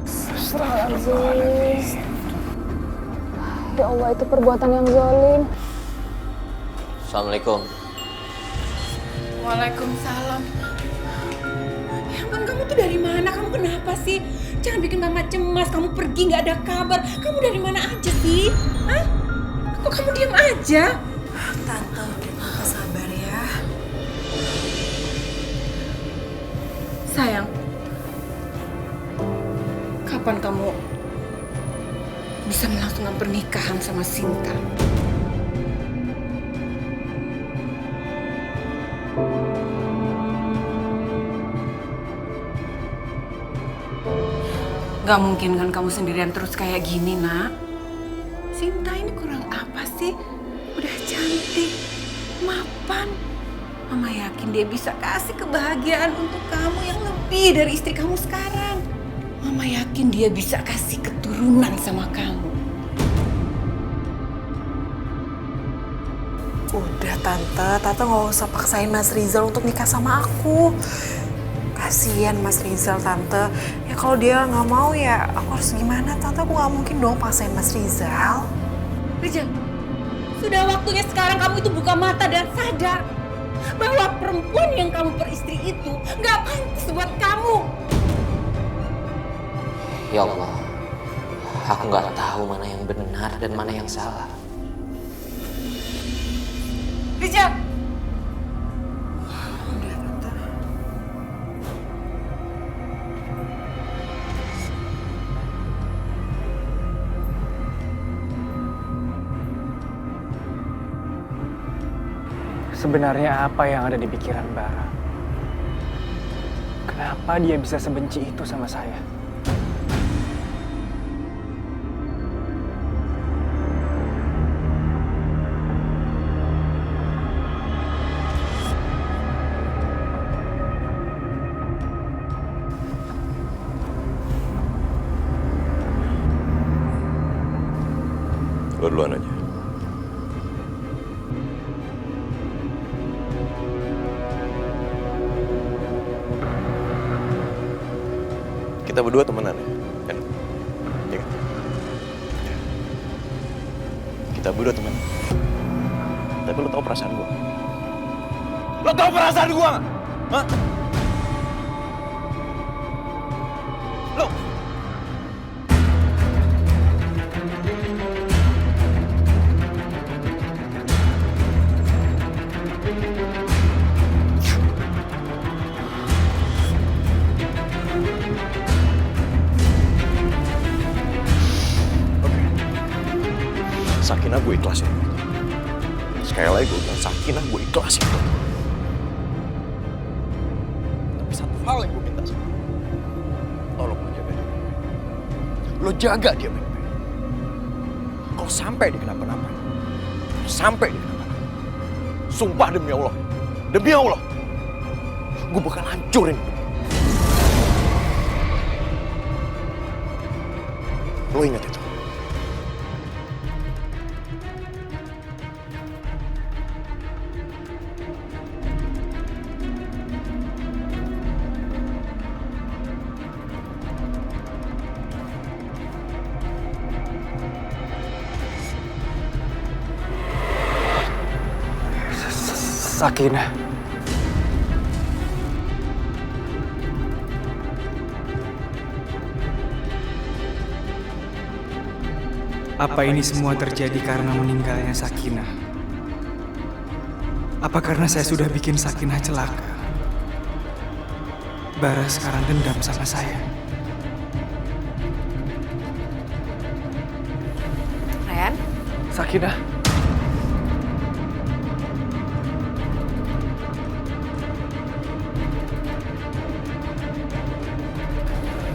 Astagfirullahaladzim. Ya Allah, itu perbuatan yang zalim. Assalamualaikum. Waalaikumsalam. Ya ampun, kamu tuh dari mana? Kamu kenapa sih? Jangan bikin Mama cemas. Kamu pergi nggak ada kabar. Kamu dari mana aja sih? Hah? Kok kamu diam aja? Tante, Tante sabar ya. Sayang, kapan kamu bisa melangsungkan pernikahan sama Sinta? Gak mungkin kan kamu sendirian terus kayak gini, Nak. Sinta ini kurang apa sih? Udah cantik, mapan. Mama yakin dia bisa kasih kebahagiaan untuk kamu yang lebih dari istri kamu sekarang. Mama yakin dia bisa kasih keturunan sama kamu. Udah Tante nggak usah paksain Mas Rizal untuk nikah sama aku. Kasian Mas Rizal, Tante. Ya kalau dia nggak mau ya aku harus gimana, Tante? Aku nggak mungkin dong paksain Mas Rizal. Rizal, Sudah waktunya sekarang kamu itu buka mata dan sadar bahwa perempuan yang kamu peristri itu nggak pantas buat kamu. Ya Allah, aku nggak tahu mana yang benar dan mana yang salah. Rizal! Sebenarnya apa yang ada di pikiran Bara? Kenapa dia bisa sebenci itu sama saya? Lo duluan aja. Kita berdua temenan ya, kan? Iya kan? Ya. Kita berdua temenan. Tapi lo tau perasaan gue? Lo tau perasaan gue nggak? Hah? Lo? Sakinah gue ikhlasin. Sekali lagi gue bilang, Sakinah gue ikhlasin. Tapi satu hal yang gue minta sama lo, tolong lo jaga dia baik-baik. Lo jaga dia baik-baik. Kalau sampai dia kenapa-napa, sumpah demi Allah, gue bakal hancurin. Lo ingat itu. Sakinah. Apa ini semua terjadi karena meninggalnya Sakinah? Apa karena saya sudah bikin Sakinah celaka? Bara sekarang dendam sama saya. Ren? Sakinah.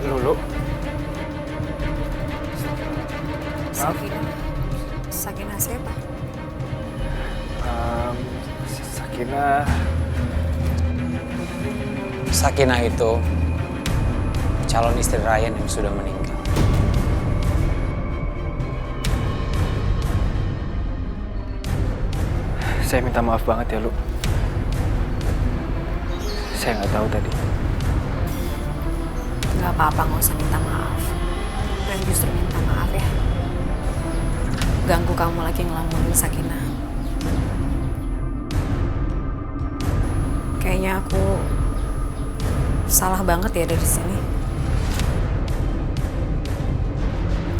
Lulu. Maaf. Sakinah siapa? Sakinah itu calon istri Ryan yang sudah meninggal. Saya minta maaf banget ya, Lu. Saya nggak tahu tadi. Gak apa-apa, gak usah minta maaf. Dan justru minta maaf ya. Ganggu kamu lagi ngelamunin Sakinah. Kayaknya aku salah banget ya dari sini.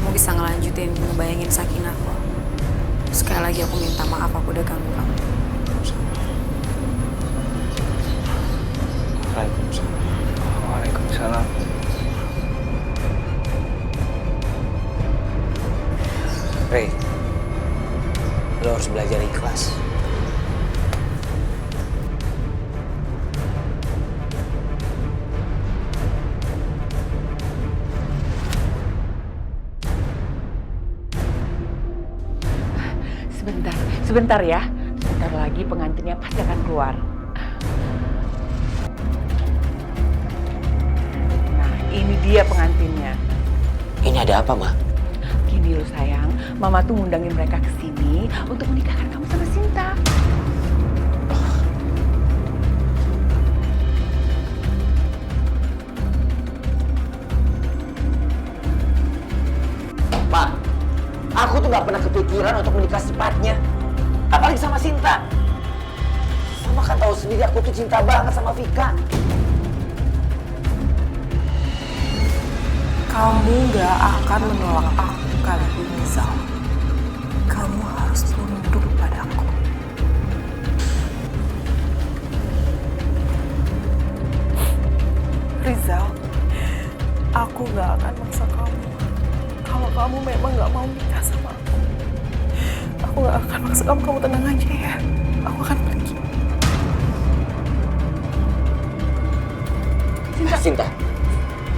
Kamu bisa ngelanjutin ngebayangin Sakinah kok. Sekali lagi aku minta maaf, aku udah ganggu kamu. Waalaikumsalam. Ray, lo harus belajar ikhlas. Sebentar ya. Sebentar lagi pengantinnya pasti akan keluar. Nah, ini dia pengantinnya. Ini ada apa, Ma? Gini loh sayang, Mama tuh ngundangin mereka ke sini untuk menikahkan kamu sama Sinta. Ma, aku tuh gak pernah kepikiran untuk menikah secepatnya. apalagi sama Sinta. Mama kan tahu sendiri aku tuh cinta banget sama Vika. Kamu gak akan menolak aku kali ini, Zal. Kamu harus tunduk padaku. Rizal, aku gak akan maksa kamu. Kalau kamu memang gak mau nikah sama aku gak akan maksa kamu. Kamu tenang aja ya. Aku akan pergi. Sinta,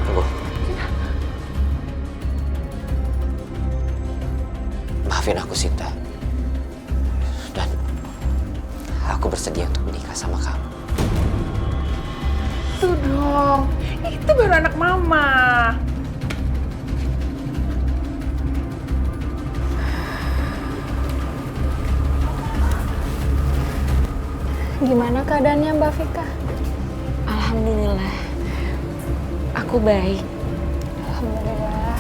tunggu. Maafin aku, Sinta. Dan aku bersedia untuk menikah sama kamu. Tuh dong, itu baru anak mama. Gimana keadaannya Mbak Vika? Alhamdulillah, aku baik. Alhamdulillah.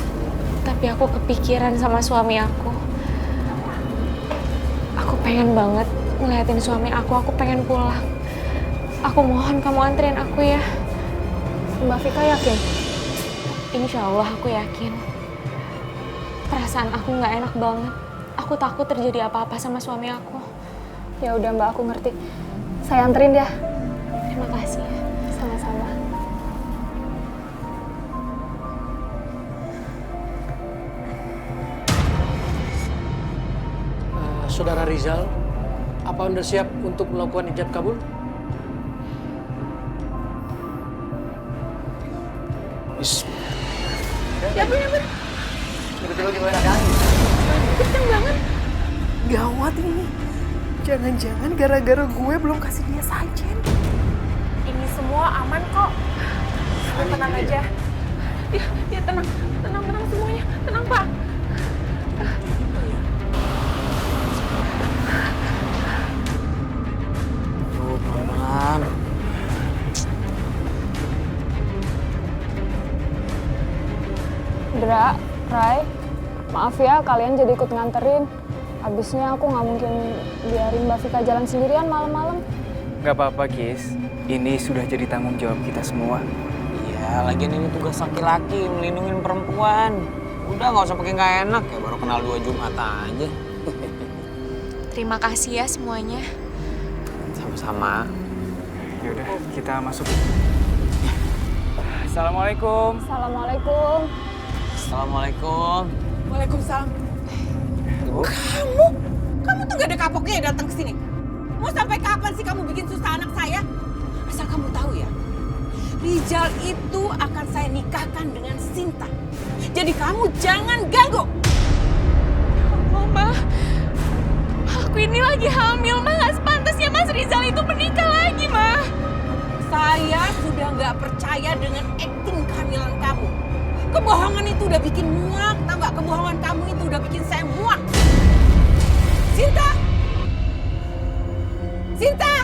Tapi aku kepikiran sama suami aku. Aku pengen banget ngeliatin suami aku pengen pulang. Aku mohon kamu anterin aku ya. Mbak Vika yakin? Insya Allah aku yakin. Perasaan aku nggak enak banget. Aku takut terjadi apa-apa sama suami aku. Ya udah Mbak, aku ngerti. Saya anterin ya. Terima kasih ya. Sama-sama. Saudara Rizal, apa Anda siap untuk melakukan ijab kabul? Ya bener. Betul gimana kan? Kenceng banget. Gawat ini. Jangan-jangan gara-gara gue belum kasih dia sajen. Ini semua aman kok. Kamu tenang aja. Ya tenang semuanya. Tenang, Pak. Tuh, pelan. Dra, Rai, maaf ya kalian jadi ikut nganterin. Habisnya aku nggak mungkin biarin Mbak Vika jalan sendirian malam-malam. Nggak apa-apa, Kis. Ini sudah jadi tanggung jawab kita semua. Iya, lagian ini tugas laki-laki, melindungi perempuan. Udah nggak usah pakai nggak enak, ya baru kenal 2 Jumat aja. Terima kasih ya semuanya. Sama-sama. Yaudah, kita masuk. Assalamualaikum. Assalamualaikum. Assalamualaikum. Waalaikumsalam. Ibu. Kamu tuh gak ada kapoknya ya datang ke sini. Mau sampai kapan sih kamu bikin susah anak saya? Asal kamu tahu ya, Rizal itu akan saya nikahkan dengan Sinta. Jadi kamu jangan ganggu. Mama, aku ini lagi hamil, Ma. Nggak sepantasnya Mas Rizal itu menikah lagi, Ma. Saya sudah nggak percaya dengan akting kehamilan kamu. Kebohongan itu udah bikin muak, tau nggak? Kebohongan kamu itu udah bikin saya muak. Sinta! Sinta!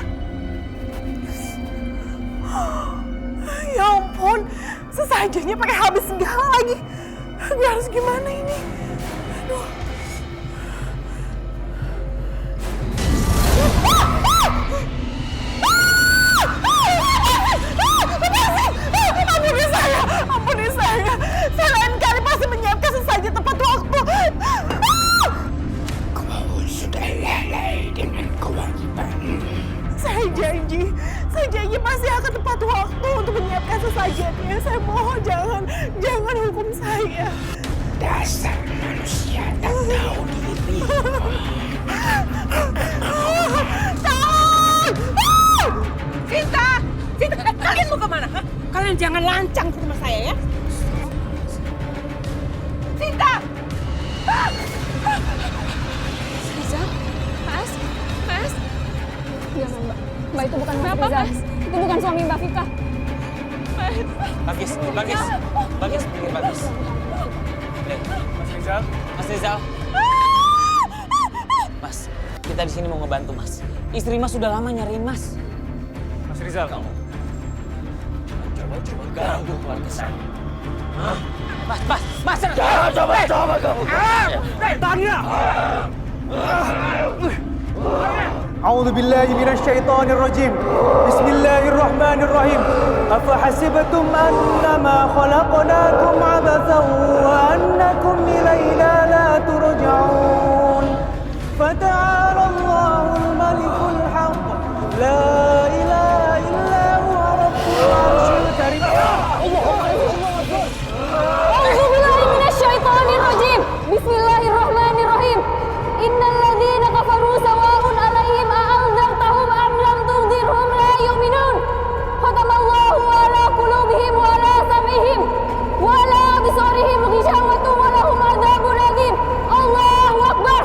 Ya ampun, sesajennya pakai habis segala lagi. Gue harus gimana ini? Aduh. Ampuni saya. Saya lain kali pasti menyiapkan sesajen tepat waktu. Kau sudah lalai dengan kewajiban. Saya janji pasti akan tepat waktu untuk menyiapkan sesajennya. Saya mohon jangan hukum saya. Dasar manusia tak tahu diri. Sinta! Sinta! Kalian mau kemana? Hah? Kalian jangan lancang ke rumah saya ya. Sinta! Rizal, Mas. Jangan Mbak. Mbak itu bukan Mas Kenapa, Rizal. Mas? Itu bukan suami Mbak Vika. Bagis, pinggir Bagis. Mas Rizal. Mas Rizal. Mas, kita di sini mau ngebantu Mas. Istri Mas sudah lama nyariin Mas. Mas Rizal. Kamu coba ganggu keluarga saya. Mas, Jangan coba kamu. Tanya. أعوذ بالله من الشيطان الرجيم بسم الله الرحمن الرحيم أفحسبتم أنما خلقناكم عبثا وأنكم إلينا لا ترجعون فتعالى الله الملك الحق لا إله إلا هو رب العرش الكريم أعوذ بالله من الشيطان الرجيم بسم الله الرحمن الرحيم إن الذين كفروا سواء عليهم أأنذرتهم أم لم تنذرهم لا يؤمنون ختم الله على قلوبهم وعلى سمعهم وعلى أبصارهم غشاوة ولهم عذاب أليم الله أكبر.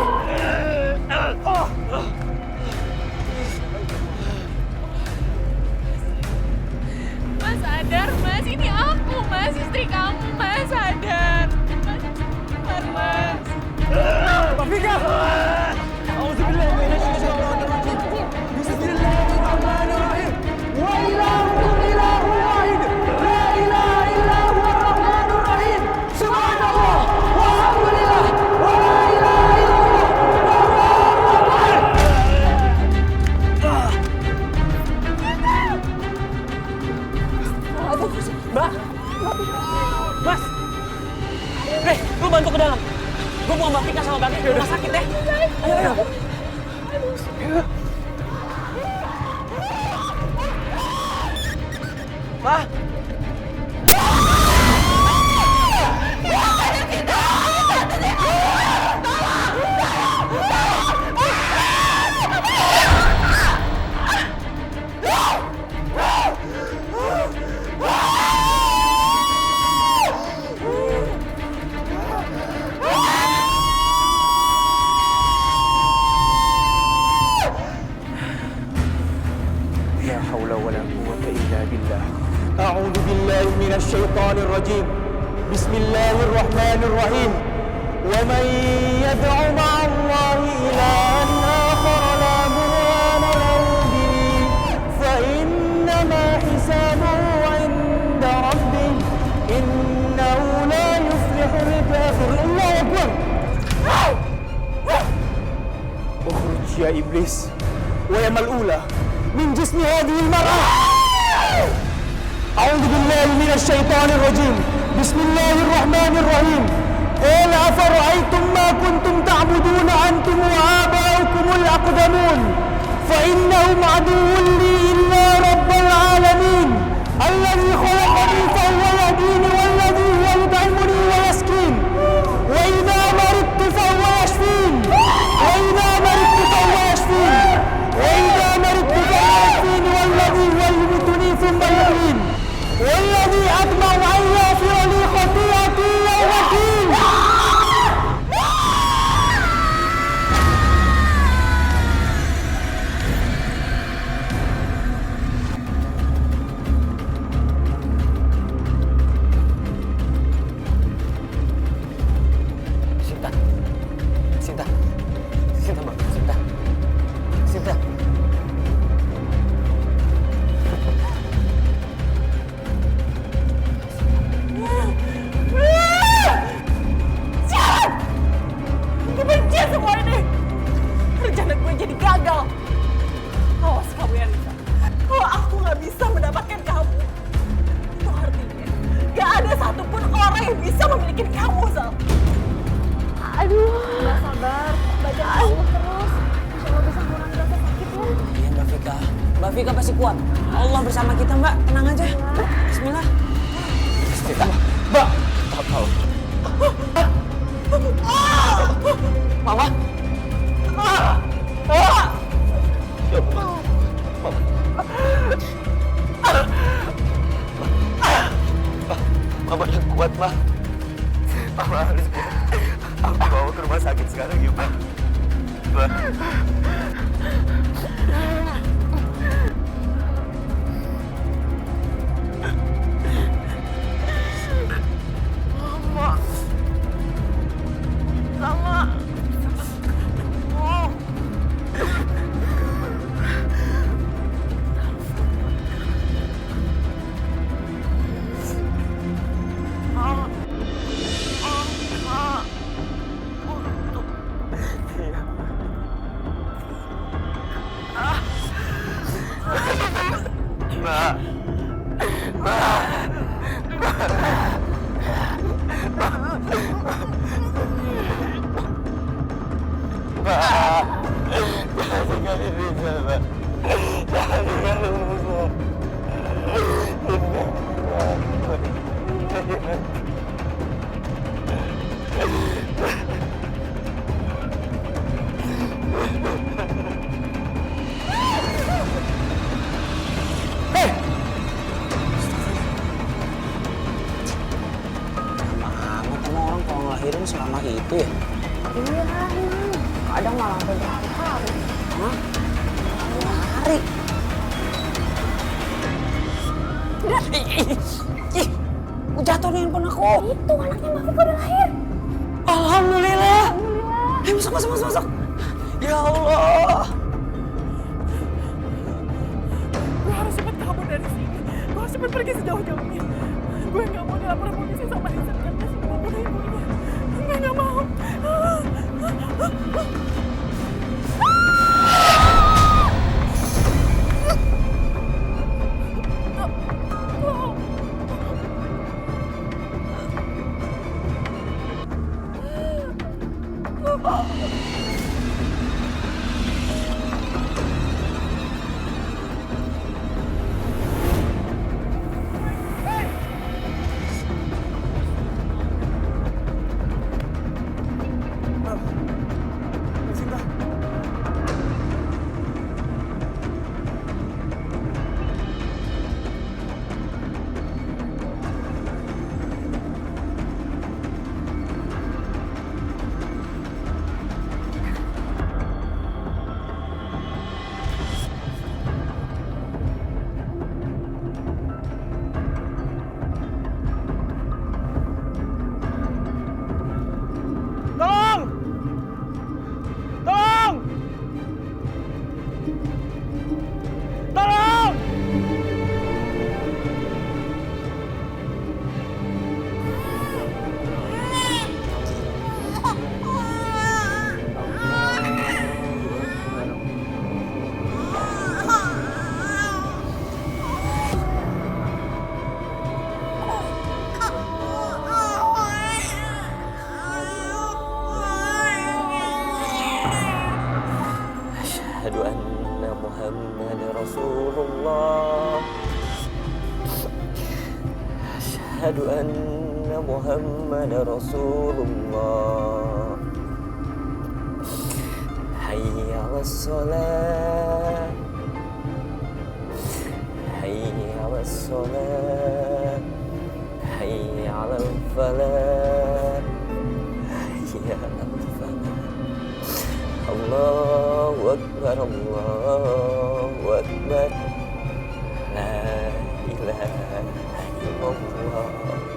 Mas sadar, Mas. Ini aku, Mas. Istri kamu, Mas. Sadar. Mas. Rafika! A'udzubillahi minasyaitonir rajim. Bismillahirrahmanirrahim. Wa ilahukum ilahun wahid. La ilaha illa huwar rahmanur rahim. Subhanallah. Walhamdulillah. Wa la ilaha illallah. Mbak! Mas! Nih, lu bantu ke dalam. Gue mau Mbak Vika sama Mbak Vika ke rumah sakit deh. Ayo, ayo. Ma! لا حول ولا قوة إلا بالله أعوذ بالله من الشيطان الرجيم بسم الله الرحمن الرحيم ومن يدع مع الله إلها آخر لا برهان له به فإنما حسابه عند ربه إنه لا يفلح الكافر الله أكبر اخرج يا إبليس ويا ملؤولة من جسم هذه المرأة أعوذ بالله من الشيطان الرجيم بسم الله الرحمن الرحيم قال أفرأيتم ما كنتم تعبدون أنتم وآباؤكم الأقدمون فإنهم عدو لي إلا رب العالمين الذي خلقني فهو يهديني والذي هو يطعمني ويسكين وإذا مرضت فهو يشفين وإذا مرضت فهو يشفين وإذا مرضت فهو يشفين والذي هو يميتني ثم يحيين والذي أطمع أن يغفر لي خطيئتي يوم الدين Sinta. Sinta. Sinta, Mbak. Sinta. Sinta. Sialan! Gue benci semua ini. Rencana gue jadi gagal. Awas kamu ya, Risa. Kalau aku nggak bisa mendapatkan kamu, itu artinya gak ada satupun orang yang bisa memiliki kamu, Sal. Aduh. Mbak sabar, baca Allah terus. Insya Allah bisa kurangi rasa sakit ya. Iya, Mbak Vika. Mbak Vika pasti kuat. Allah bersama kita, Mbak. Tenang aja. Bismillah. Sinta. Mbak! Tahu. Mama! Mama yang kuat, Ma. Mama harus kuat. Aku bawa ke rumah sakit sekarang ya, Ma. Ma. Mama. Sama. Oh. lahirin selama itu ya? Iya, emang. Kadang malah sampai berhari-hari. Hah? Hari? Ih, jatuh nih handphone aku. Itu anaknya Mbak Vika udah lahir. Alhamdulillah. Ayo masuk. Ya Allah. Gue harus cepet kabur dari sini. Gue harus cepet pergi sejauh-jauhnya. Gue nggak mau dilaporin polisi sama Rizal karena semua bunuh ibunya. Gue nggak mau. Asyhadu anna Muhammadar Rasulullah. Asyhadu anna Muhammadar Rasulullah. Hayya 'alas shalah. Hayya 'alas shalah. Hayya 'alal falah. Hayya 'alal falah. Allahu Akbar, Allahu Akbar. La ilaha illallah.